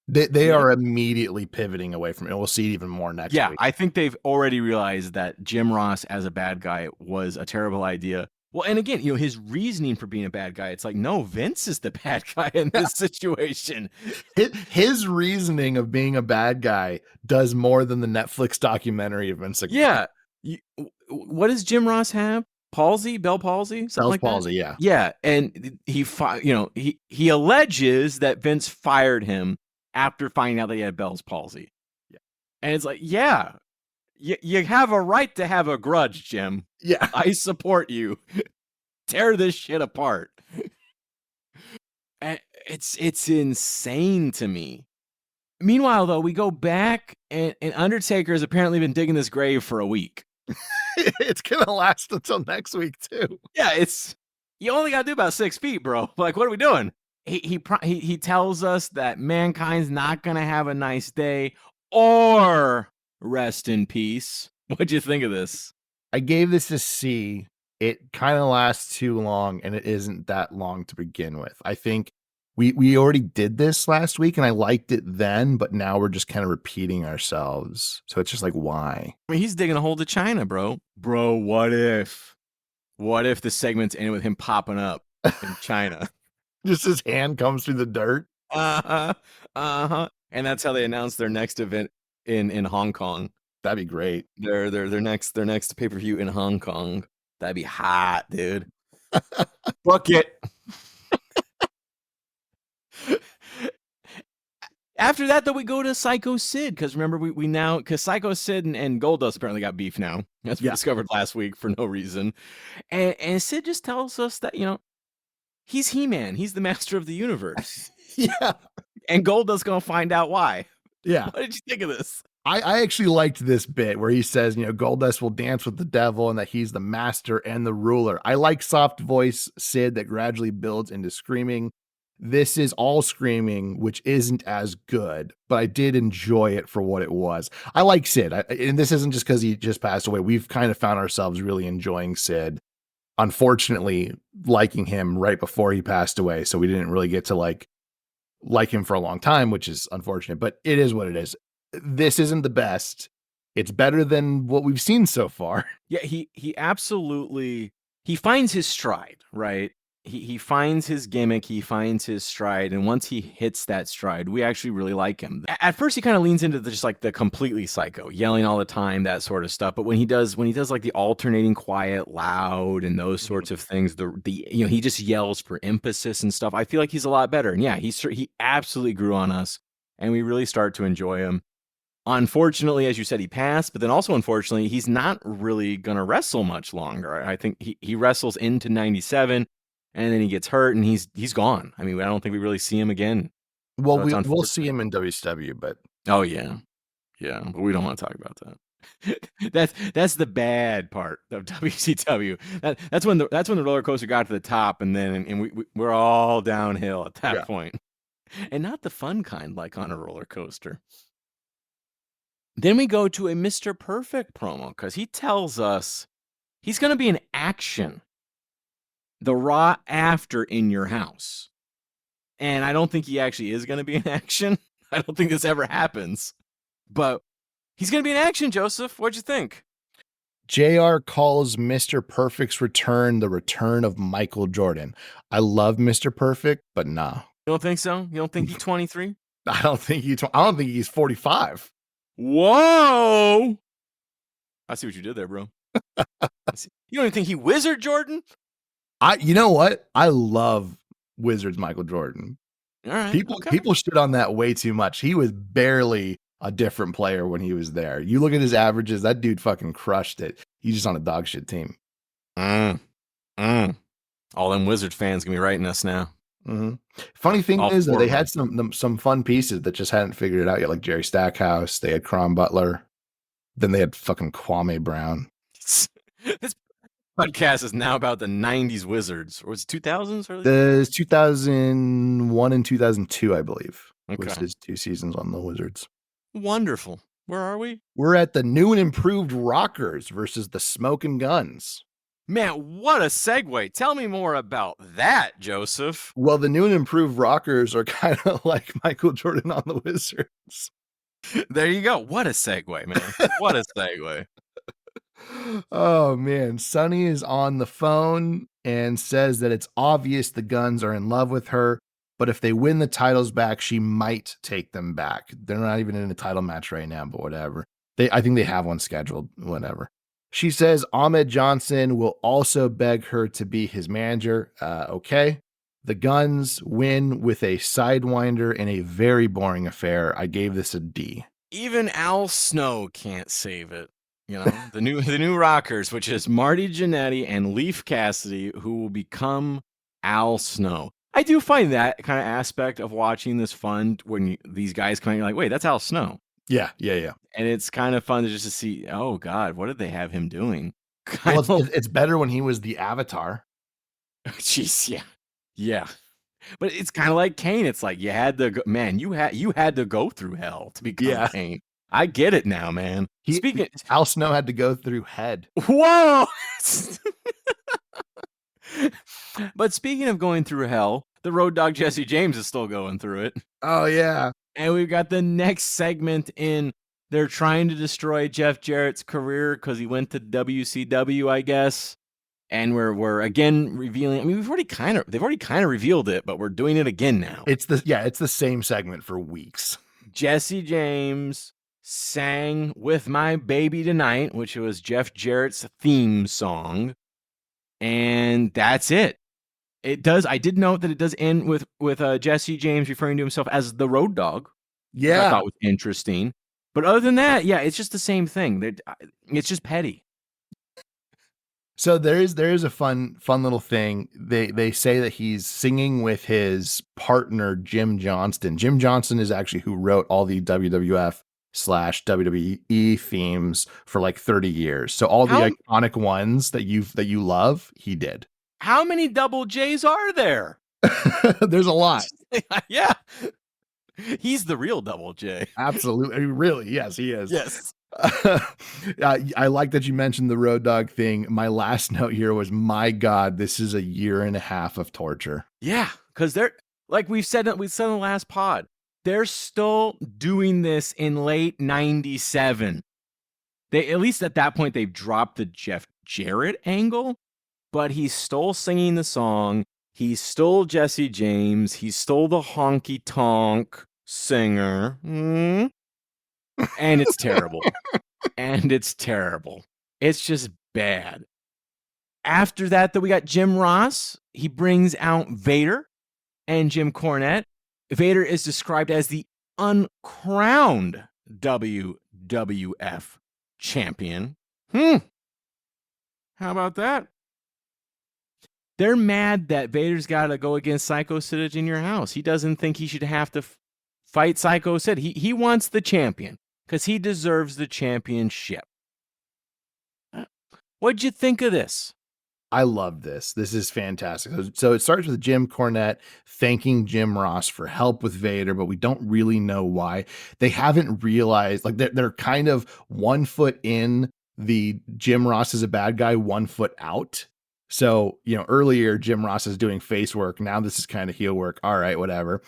They are immediately pivoting away from it. We'll see it even more next week. I think they've already realized that Jim Ross as a bad guy was a terrible idea. Well, and again, his reasoning for being a bad guy, it's like, no, Vince is the bad guy in this situation. His reasoning of being a bad guy does more than the Netflix documentary of Vince. Yeah. What does Jim Ross have? Palsy, Bell palsy, something like palsy, that. Yeah. Yeah, and he alleges that Vince fired him after finding out that he had Bell's palsy. Yeah. And it's like, yeah, you have a right to have a grudge, Jim. Yeah. I support you. Tear this shit apart. It's insane to me. Meanwhile, though, we go back and Undertaker has apparently been digging this grave for a week. It's gonna last until next week too. Yeah, you only got to do about 6 feet, bro. Like, what are we doing? He tells us that mankind's not gonna have a nice day or rest in peace. What'd you think of this? I gave this a C. It kind of lasts too long, and it isn't that long to begin with. I think we already did this last week, and I liked it then, but now we're just kind of repeating ourselves. So it's just like, why? I mean, he's digging a hole to China, bro. Bro, what if? What if the segment's ended with him popping up in China? Just his hand comes through the dirt. Uh-huh. Uh-huh. And that's how they announced their next event in Hong Kong. That'd be great. Their next pay-per-view in Hong Kong. That'd be hot, dude. Book it. After that, though, we go to Psycho Sid, because remember, we now, because Psycho Sid and Goldust apparently got beef now, as we discovered last week for no reason. And Sid just tells us that, he's He-Man. He's the master of the universe. Yeah. And Goldust's going to find out why. Yeah. What did you think of this? I actually liked this bit where he says, Goldust will dance with the devil and that he's the master and the ruler. I like soft voice Sid that gradually builds into screaming. This is all screaming, which isn't as good, but I did enjoy it for what it was. I like Sid, and this isn't just because he just passed away. We've kind of found ourselves really enjoying Sid. Unfortunately, liking him right before he passed away, so we didn't really get to like him for a long time, which is unfortunate, but it is what it is. This isn't the best. It's better than what we've seen so far. Yeah, he absolutely, he finds his stride, right? He finds his gimmick, he finds his stride, and once he hits that stride, we actually really like him. At first, he kind of leans into just like the completely psycho, yelling all the time, that sort of stuff. But when he does like the alternating quiet, loud, and those sorts of things, he just yells for emphasis and stuff. I feel like he's a lot better. And yeah, he absolutely grew on us, and we really start to enjoy him. Unfortunately, as you said, he passed, but then also unfortunately, he's not really gonna wrestle much longer. I think he wrestles into 97. And then he gets hurt, and he's gone. I mean, I don't think we really see him again. Well, we'll see him in WCW, but oh yeah, but we don't want to talk about that. That's the bad part of WCW. That's when the roller coaster got to the top, and then we're all downhill at that point, and not the fun kind, like on a roller coaster. Then we go to a Mr. Perfect promo because he tells us he's going to be in action the Raw after In Your House. And I don't think he actually is going to be in action. I don't think this ever happens. But he's going to be in action, Joseph. What'd you think? JR calls Mr. Perfect's return the return of Michael Jordan. I love Mr. Perfect, but nah. You don't think so? You don't think he's 23? I don't think he's 45. Whoa! I see what you did there, bro. You don't even think he Wizard Jordan? You know what? I love Wizards Michael Jordan. All right. People shit on that way too much. He was barely a different player when he was there. You look at his averages, that dude fucking crushed it. He's just on a dog shit team. All them Wizards fans gonna be writing us now. Mm-hmm. Funny thing is that they had some fun pieces that just hadn't figured it out yet, like Jerry Stackhouse. They had Crom Butler. Then they had fucking Kwame Brown. This podcast is now about the 90s Wizards. Or was it 2000s? The 2001 and 2002, I believe, was his 2 seasons on the Wizards. Wonderful. Where are we? We're at the new and improved Rockers versus the Smoking Guns. Man, what a segue. Tell me more about that, Joseph. Well, the new and improved Rockers are kind of like Michael Jordan on the Wizards. There you go. What a segue, man. What a segue. Oh, man. Sonny is on the phone and says that it's obvious the Guns are in love with her, but if they win the titles back, she might take them back. They're not even in a title match right now, but whatever. I think they have one scheduled, whatever. She says Ahmed Johnson will also beg her to be his manager. Okay. The Guns win with a sidewinder in a very boring affair. I gave this a D. Even Al Snow can't save it. You know, the new Rockers, which is Marty Jannetty and Leif Cassidy, who will become Al Snow. I do find that kind of aspect of watching this fun when these guys come in, you're like, wait, that's Al Snow. Yeah, yeah, yeah. And it's kind of fun to just to see, oh God, what did they have him doing? Well, Kind it's of, it's better when he was the Avatar. jeez, yeah. Yeah. But it's kind of like Kane. It's like you had to go, man, you had to go through hell to become Yeah. Kane. I get it now, man. He Speaking Al Snow had to go through Head. Whoa! But speaking of going through hell, the road dog Jesse James is still going through it. Oh, yeah. And we've got the next segment in they're trying to destroy Jeff Jarrett's career because he went to WCW, I guess. And we're again revealing. I mean, they've already kind of revealed it, but we're doing it again now. It's the same segment for weeks. Jesse James sang "With My Baby Tonight," which was Jeff Jarrett's theme song, and that's it. It does. I did note that it does end with Jesse James referring to himself as the Road Dog, which I Yeah. thought was interesting. But other than that, yeah, it's just the same thing. It's just petty. So there is a fun little thing. They say that he's singing with his partner Jim Johnston. Jim Johnston is actually who wrote all the WWF/WWE themes for like 30 years. So all How the iconic ones that you love, he did. how many double J's are there? There's a lot. Yeah, he's the real double J. Absolutely. I mean, really, yes, he is. Yes. I like that you mentioned the Road Dog thing. My last note here was, my God, this is a year and a half of torture. Yeah, because they're like we said in the last pod, they're still doing this in late '97. They at least at that point they've dropped the Jeff Jarrett angle, but he's still singing the song. He's still Jesse James. He's still the honky tonk singer. And it's terrible. And it's terrible. It's just bad. After that, though, we got Jim Ross. He brings out Vader and Jim Cornette. Vader is described as the uncrowned WWF champion. How about that? They're mad that Vader's got to go against Psycho Sid in your house. He doesn't think he should have to fight Psycho Sid. He wants the champion because he deserves the championship. What'd you think of this? I love this. This is fantastic. So it starts with Jim Cornette thanking Jim Ross for help with Vader, but we don't really know why. They haven't realized, like they're kind of 1 foot in the Jim Ross is a bad guy, 1 foot out. So, earlier Jim Ross is doing face work. Now this is kind of heel work. All right, whatever.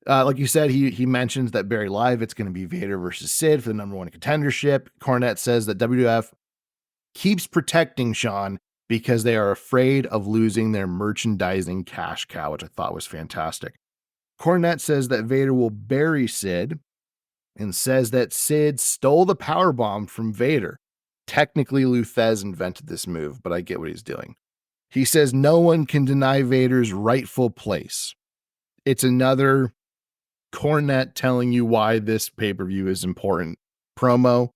Like you said, he mentions that Barry Live, it's going to be Vader versus Sid for the #1 contendership. Cornette says that WWF keeps protecting Shawn because they are afraid of losing their merchandising cash cow, which I thought was fantastic. Cornette says that Vader will bury Sid and says that Sid stole the powerbomb from Vader. Technically, Lou Thesz invented this move, but I get what he's doing. He says no one can deny Vader's rightful place. It's another Cornette telling you why this pay-per-view is important promo,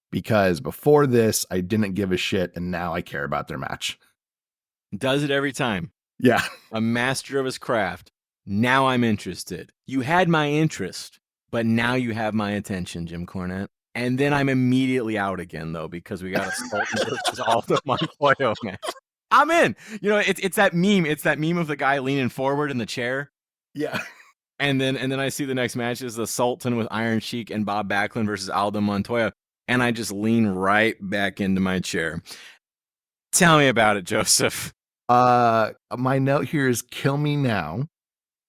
because before this, I didn't give a shit, and now I care about their match. Does it every time. Yeah. A master of his craft. Now I'm interested. You had my interest, but now you have my attention, Jim Cornette. And then I'm immediately out again, though, because we got a Sultan versus Aldo Montoya match. I'm in. It's that meme. It's that meme of the guy leaning forward in the chair. Yeah. And then I see the next match is the Sultan with Iron Sheik and Bob Backlund versus Aldo Montoya. And I just lean right back into my chair. Tell me about it, Joseph. My note here is kill me now.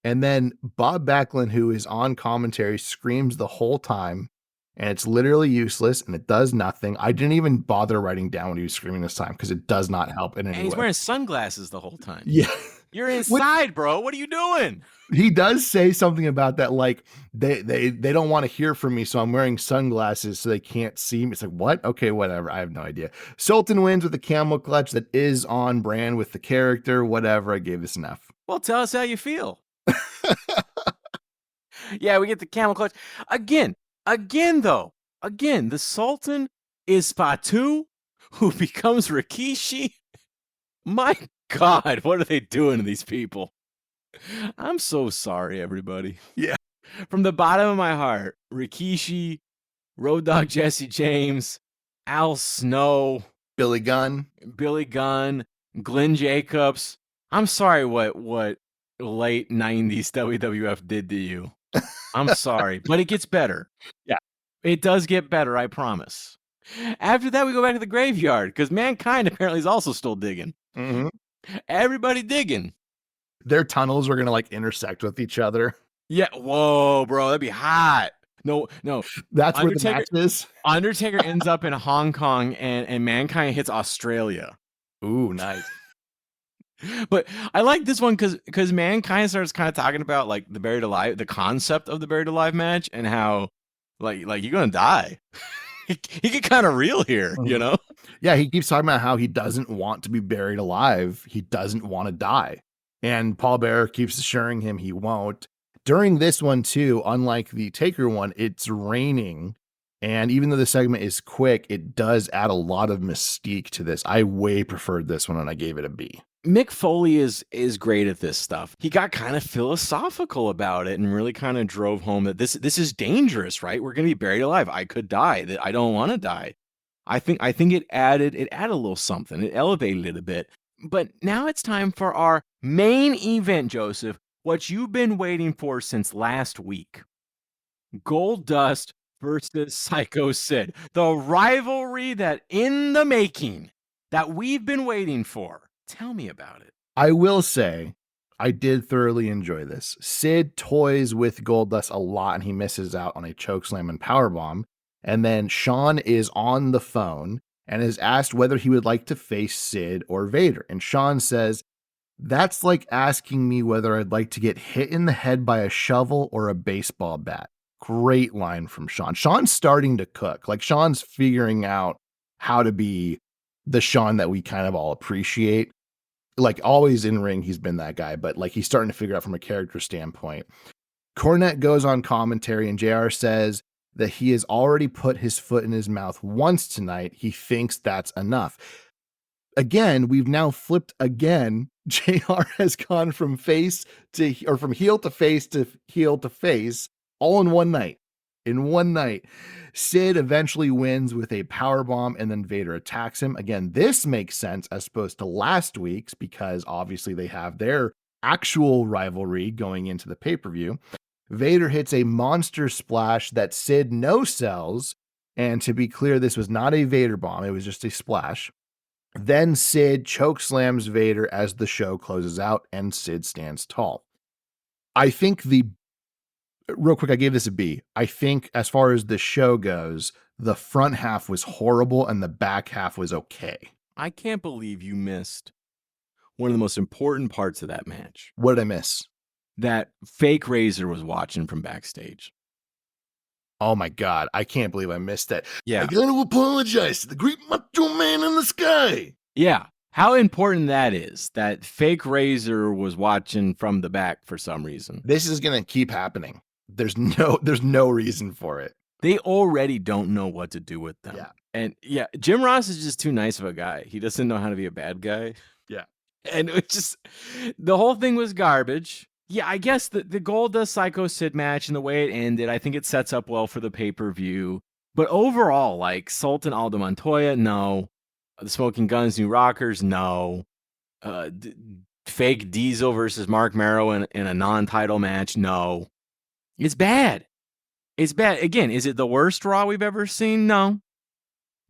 And then Bob Backlund, who is on commentary, screams the whole time. And it's literally useless and it does nothing. I didn't even bother writing down what he was screaming this time because it does not help in any way. And he's wearing sunglasses the whole time. Yeah. You're inside, bro. What are you doing? He does say something about that, like they don't want to hear from me, so I'm wearing sunglasses so they can't see me. It's like, what? Okay, whatever. I have no idea. Sultan wins with a camel clutch that is on brand with the character. Whatever. I gave this an F. Well, tell us how you feel. Yeah, we get the camel clutch. Again, the Sultan is Fatu, who becomes Rikishi. My God, what are they doing to these people? I'm so sorry, everybody. Yeah. From the bottom of my heart, Rikishi Road Dogg Jesse James, Al Snow, Billy Gunn. Billy Gunn, Glenn Jacobs. I'm sorry what late 90s WWF did to you. I'm sorry, but it gets better. Yeah. It does get better, I promise. After that, we go back to the graveyard because Mankind apparently is also still digging. Mm-hmm. Everybody digging. Their tunnels were going to like intersect with each other. Yeah. Whoa, bro. That'd be hot. No. That's where the Undertaker- match is. Undertaker ends up in Hong Kong and Mankind hits Australia. Ooh, nice. But I like this one because Mankind starts kind of talking about like the buried alive, the concept of the buried alive match, and how like you're gonna die. he get kind of real here, you know? Yeah, he keeps talking about how he doesn't want to be buried alive. He doesn't want to die. And Paul Bearer keeps assuring him he won't. During this one, too, unlike the Taker one, it's raining. And even though the segment is quick, it does add a lot of mystique to this. I way preferred this one and I gave it a B. Mick Foley is great at this stuff. He got kind of philosophical about it and really kind of drove home that this is dangerous, right? We're going to be buried alive. I could die. That I don't want to die. I think it added a little something. It elevated it a bit. But now it's time for our main event, Joseph. What you've been waiting for since last week. Goldust versus Psycho Sid. The rivalry that in the making that we've been waiting for. Tell me about it. I will say, I did thoroughly enjoy this. Sid toys with Goldust a lot and he misses out on a chokeslam and powerbomb. And then Sean is on the phone and is asked whether he would like to face Sid or Vader. And Sean says, that's like asking me whether I'd like to get hit in the head by a shovel or a baseball bat. Great line from Sean. Sean's starting to cook. Like Sean's figuring out how to be the Sean that we kind of all appreciate. Like always in ring, he's been that guy, but like he's starting to figure out from a character standpoint. Cornette goes on commentary and JR says that he has already put his foot in his mouth once tonight. He thinks that's enough. Again, we've now flipped again. JR has gone from from heel to face all in one night. In one night, Sid eventually wins with a powerbomb and then Vader attacks him. Again, this makes sense as opposed to last week's because obviously they have their actual rivalry going into the pay-per-view. Vader hits a monster splash that Sid no-sells. And to be clear, this was not a Vader bomb. It was just a splash. Then Sid chokeslams Vader as the show closes out and Sid stands tall. I think real quick, I gave this a B. I think as far as the show goes, the front half was horrible and the back half was okay. I can't believe you missed one of the most important parts of that match. What did I miss? That fake Razor was watching from backstage. Oh my God, I can't believe I missed that. Yeah. I gotta apologize to the great Macho Man in the sky. Yeah. How important that is, that fake Razor was watching from the back for some reason. This is gonna keep happening. There's no reason for it. They already don't know what to do with them. Yeah. And yeah, Jim Ross is just too nice of a guy. He doesn't know how to be a bad guy. Yeah. And it just, the whole thing was garbage. Yeah, I guess the Goldust Psycho Sid match and the way it ended, I think it sets up well for the pay-per-view. But overall, like Sultan Aldo Montoya, no. The Smoking Guns, New Rockers, no. Fake Diesel versus Mark Marrow in a non-title match, no. It's bad. It's bad. Again, is it the worst Raw we've ever seen? No.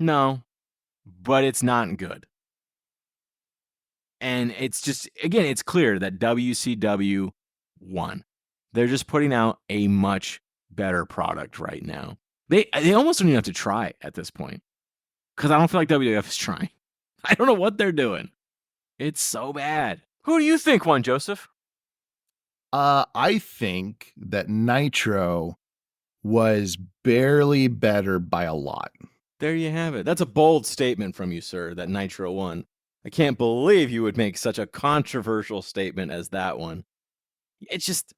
No. But it's not good. And it's just, again, it's clear that WCW won. They're just putting out a much better product right now. They almost don't even have to try at this point. Because I don't feel like WWF is trying. I don't know what they're doing. It's so bad. Who do you think won, Joseph? I think that Nitro was barely better by a lot. There you have it. That's a bold statement from you, sir, that Nitro won. I can't believe you would make such a controversial statement as that one. It's just,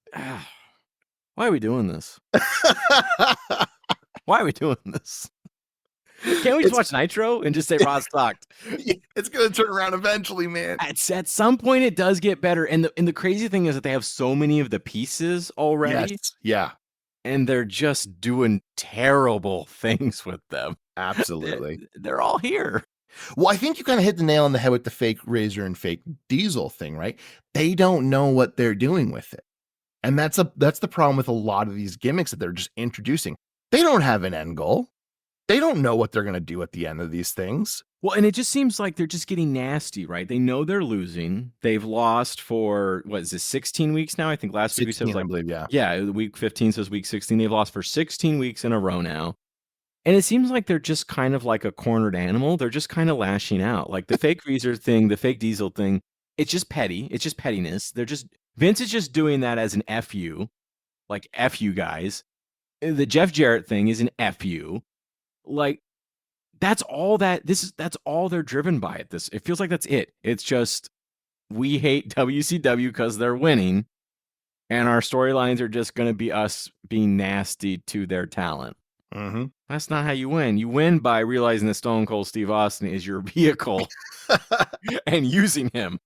why are we doing this? Why are we doing this? Can't we just watch Nitro and just say Raw sucked? It's going to turn around eventually, man. At some point, it does get better. And the crazy thing is that they have so many of the pieces already. Yes. Yeah. and they're just doing terrible things with them. Absolutely. They're all here. Well, I think you kind of hit the nail on the head with the fake Razor and fake Diesel thing, right? They don't know what they're doing with it. And that's the problem with a lot of these gimmicks that they're just introducing. They don't have an end goal. They don't know what they're going to do at the end of these things. Well, and it just seems like they're just getting nasty, right? They know they're losing. They've lost for, what is this, 16 weeks now? I think last week we said it was 16, I like, believe, yeah. yeah, week 15 says week 16. They've lost for 16 weeks in a row now. And it seems like they're just kind of like a cornered animal. They're just kind of lashing out. Like the fake Reezer thing, the fake Diesel thing, it's just petty. It's just pettiness. Vince is just doing that as an F you, like F you guys. The Jeff Jarrett thing is an F you. Like, that's all that's all they're driven by at this. It feels like that's it. It's just, we hate WCW because they're winning, and our storylines are just going to be us being nasty to their talent. Mm-hmm. That's not how you win. You win by realizing that Stone Cold Steve Austin is your vehicle and using him.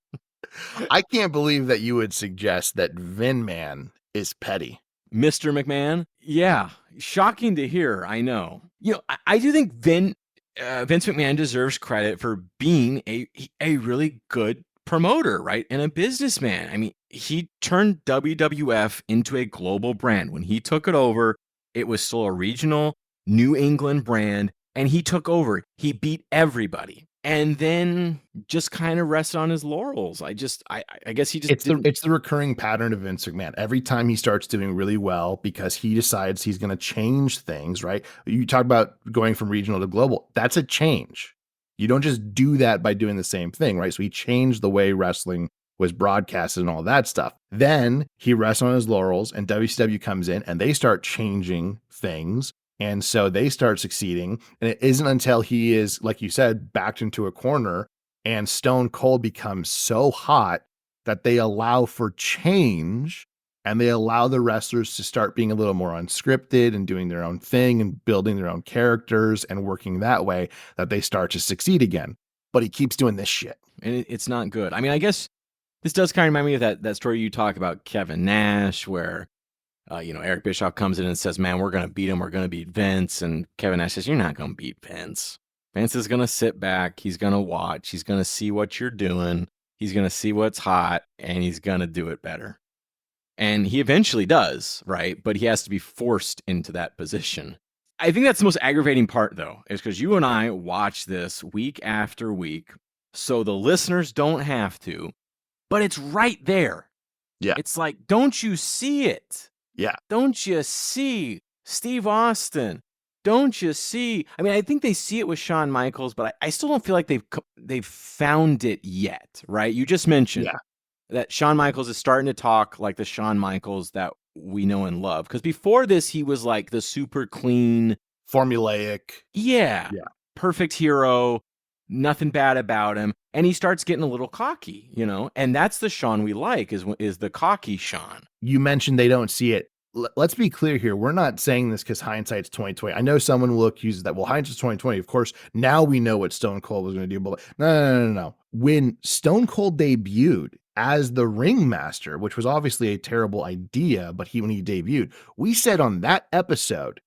I can't believe that you would suggest that Vin Man is petty. Mr. McMahon? Yeah. Shocking to hear, I know. You know, I do think Vince McMahon deserves credit for being a really good promoter, right? And a businessman. I mean, he turned WWF into a global brand. When he took it over, it was still a regional New England brand, and he took over. He beat everybody, and then just kind of rested on his laurels. I guess he just it's the recurring pattern of Vince McMahon. Every time he starts doing really well, because he decides he's going to change things, right? You talk about going from regional to global. That's a change. You don't just do that by doing the same thing, right? So he changed the way wrestling was broadcasted and all that stuff. Then he rests on his laurels, and WCW comes in and they start changing things. And so they start succeeding. And it isn't until he is, like you said, backed into a corner and Stone Cold becomes so hot that they allow for change, and they allow the wrestlers to start being a little more unscripted and doing their own thing and building their own characters and working that way, that they start to succeed again. But he keeps doing this shit. And it's not good. I mean, I guess this does kind of remind me of that story you talk about Kevin Nash, where Eric Bischoff comes in and says, man, we're going to beat him. We're going to beat Vince. And Kevin Nash says, you're not going to beat Vince. Vince is going to sit back. He's going to watch. He's going to see what you're doing. He's going to see what's hot, and he's going to do it better. And he eventually does, right? But he has to be forced into that position. I think that's the most aggravating part, though, is because you and I watch this week after week, so the listeners don't have to, but it's right there. Yeah. It's like, don't you see it? Yeah. Don't you see Steve Austin? Don't you see? I mean, I think they see it with Shawn Michaels, but I still don't feel like they've found it yet, right? You just mentioned that Shawn Michaels is starting to talk like the Shawn Michaels that we know and love. Because before this, he was like the super clean, formulaic, perfect hero, nothing bad about him. And he starts getting a little cocky, and that's the Shawn we like, is the cocky Shawn. You mentioned they don't see it. Let's be clear here. We're not saying this because hindsight's 2020. I know someone will accuse that. Well, hindsight's 2020. Of course, now we know what Stone Cold was going to do. But no. When Stone Cold debuted as the ringmaster, which was obviously a terrible idea, but when he debuted, we said on that episode,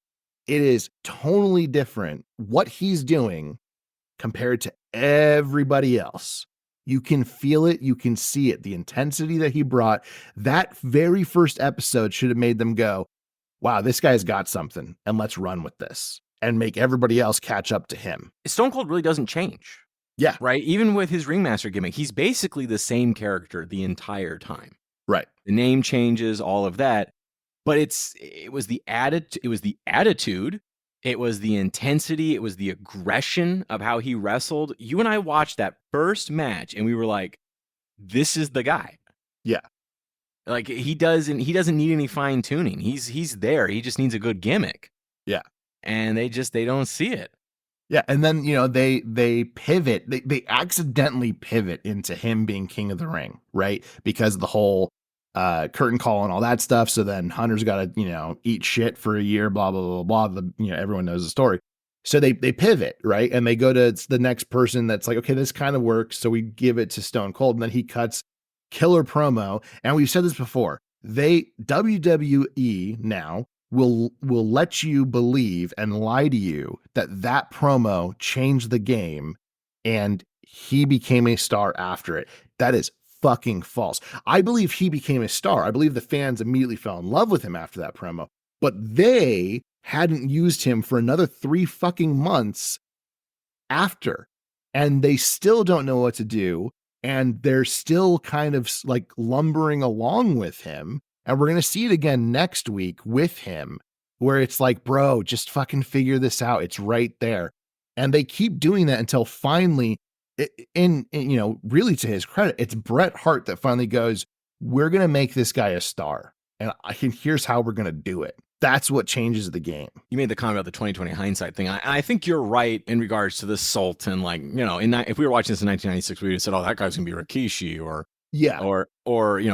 it is totally different what he's doing compared to everybody else. You can feel it. You can see it. The intensity that he brought, that very first episode should have made them go, wow, this guy's got something, and let's run with this and make everybody else catch up to him. Stone Cold really doesn't change. Yeah. Right? Even with his ringmaster gimmick, he's basically the same character the entire time. Right. The name changes, all of that. But it was the attitude, it was the intensity, it was the aggression of how he wrestled. You and I watched that first match, and we were like, this is the guy. Yeah. Like, he doesn't need any fine tuning. He's there. He just needs a good gimmick. Yeah. And they don't see it. Yeah. And then, they pivot. They accidentally pivot into him being King of the Ring, right? Because of the whole curtain call and all that stuff. So then Hunter's got to, eat shit for a year, blah, blah, blah, blah. Everyone knows the story. So they pivot, right? And they go to the next person that's like, okay, this kind of works. So we give it to Stone Cold, and then he cuts killer promo. And we've said this before. WWE now will let you believe and lie to you that promo changed the game and he became a star after it. That is fucking false. I believe he became a star. I believe the fans immediately fell in love with him after that promo, but they hadn't used him for another 3 fucking months after, and they still don't know what to do, and they're still kind of like lumbering along with him. And we're going to see it again next week with him, where it's like, bro, just fucking figure this out. It's right there. And they keep doing that until finally, in really to his credit, it's Bret Hart that finally goes, we're going to make this guy a star. And here's how we're going to do it. That's what changes the game. You made the comment about the 2020 hindsight thing. I think you're right in regards to the Sultan. Like, if we were watching this in 1996, we would have said, oh, that guy's going to be Rikishi or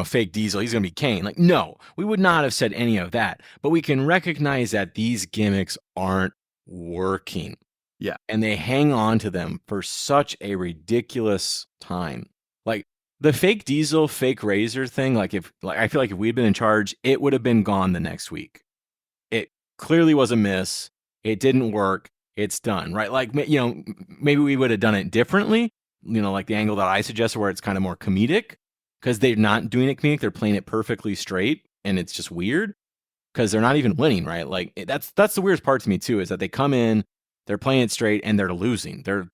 fake Diesel. He's going to be Kane. Like, no, we would not have said any of that. But we can recognize that these gimmicks aren't working. Yeah. And they hang on to them for such a ridiculous time. Like the fake Diesel, fake Razor thing. I feel like if we'd been in charge, it would have been gone the next week. It clearly was a miss. It didn't work. It's done, right? Like, maybe we would have done it differently, like the angle that I suggested where it's kind of more comedic because they're not doing it comedic. They're playing it perfectly straight and it's just weird because they're not even winning, right? Like that's the weirdest part to me too, is that they come in, they're playing it straight and they're losing. They're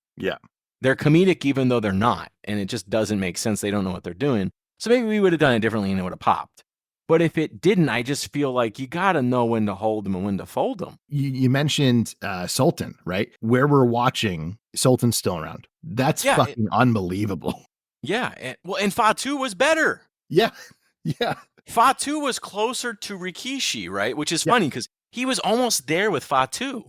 comedic even though they're not. And it just doesn't make sense. They don't know what they're doing. So maybe we would have done it differently and it would have popped. But if it didn't, I just feel like you got to know when to hold them and when to fold them. You mentioned Sultan, right? Where we're watching, Sultan's still around. That's fucking unbelievable. Yeah. And Fatu was better. Yeah. Yeah. Fatu was closer to Rikishi, right? Which is funny because he was almost there with Fatu.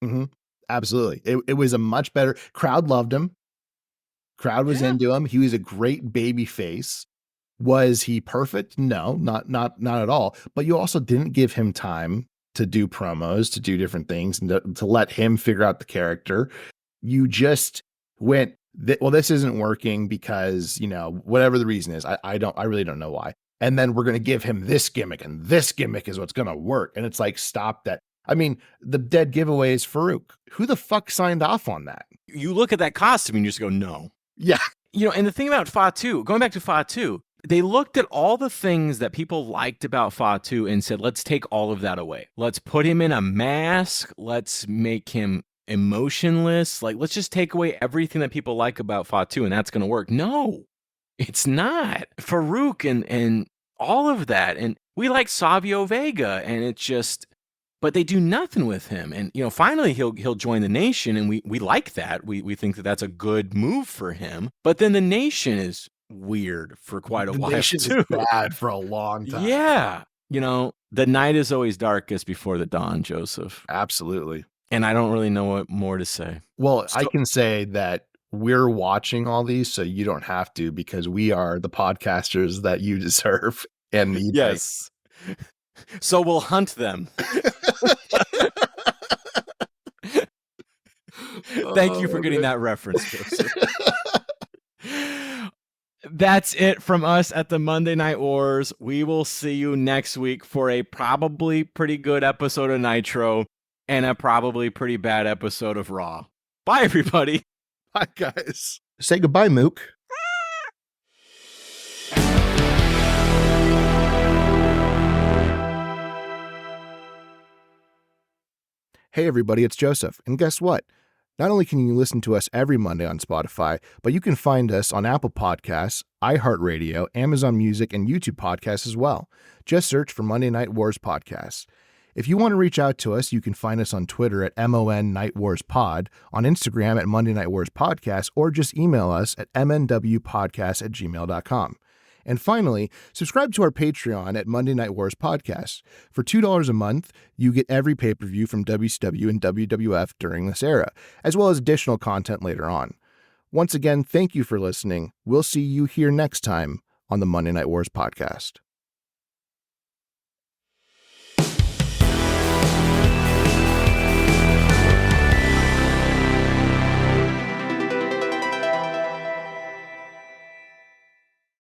Mm-hmm. Absolutely. It was a much better crowd. Loved him. Crowd was into him. He was a great baby face. Was he perfect? No, not at all. But you also didn't give him time to do promos, to do different things, and to let him figure out the character. You just went, this isn't working because, whatever the reason is, I really don't know why. And then we're going to give him this gimmick, and this gimmick is what's going to work. And it's like, stop that. I mean, the dead giveaway is Farouk. Who the fuck signed off on that? You look at that costume and you just go, no. Yeah. And the thing about Fatu, going back to Fatu, they looked at all the things that people liked about Fatu and said, let's take all of that away. Let's put him in a mask. Let's make him emotionless. Like, let's just take away everything that people like about Fatu and that's going to work. No, it's not. Farouk and all of that. And we like Savio Vega and it's just, but they do nothing with him. And, finally he'll join the Nation and we like that. We think that that's a good move for him. But then the Nation is weird for quite a while too. Bad for a long time. Yeah. The night is always darkest before the dawn, Joseph. Absolutely. And I don't really know what more to say. Well, I can say that we're watching all these, so you don't have to, because we are the podcasters that you deserve and need. Yes. So we'll hunt them. Thank you for getting that reference, Joseph. That's it from us at the Monday Night Wars. We will see you next week for a probably pretty good episode of Nitro and a probably pretty bad episode of Raw. Bye, everybody. Bye, guys. Say goodbye, Mook. Hey, everybody, it's Joseph. And guess what? Not only can you listen to us every Monday on Spotify, but you can find us on Apple Podcasts, iHeartRadio, Amazon Music, and YouTube Podcasts as well. Just search for Monday Night Wars Podcasts. If you want to reach out to us, you can find us on Twitter at MON Night Wars Pod, on Instagram at Monday Night Wars Podcast, or just email us at mnwpodcast@gmail.com. And finally, subscribe to our Patreon at Monday Night Wars Podcast. For $2 a month, you get every pay-per-view from WCW and WWF during this era, as well as additional content later on. Once again, thank you for listening. We'll see you here next time on the Monday Night Wars Podcast.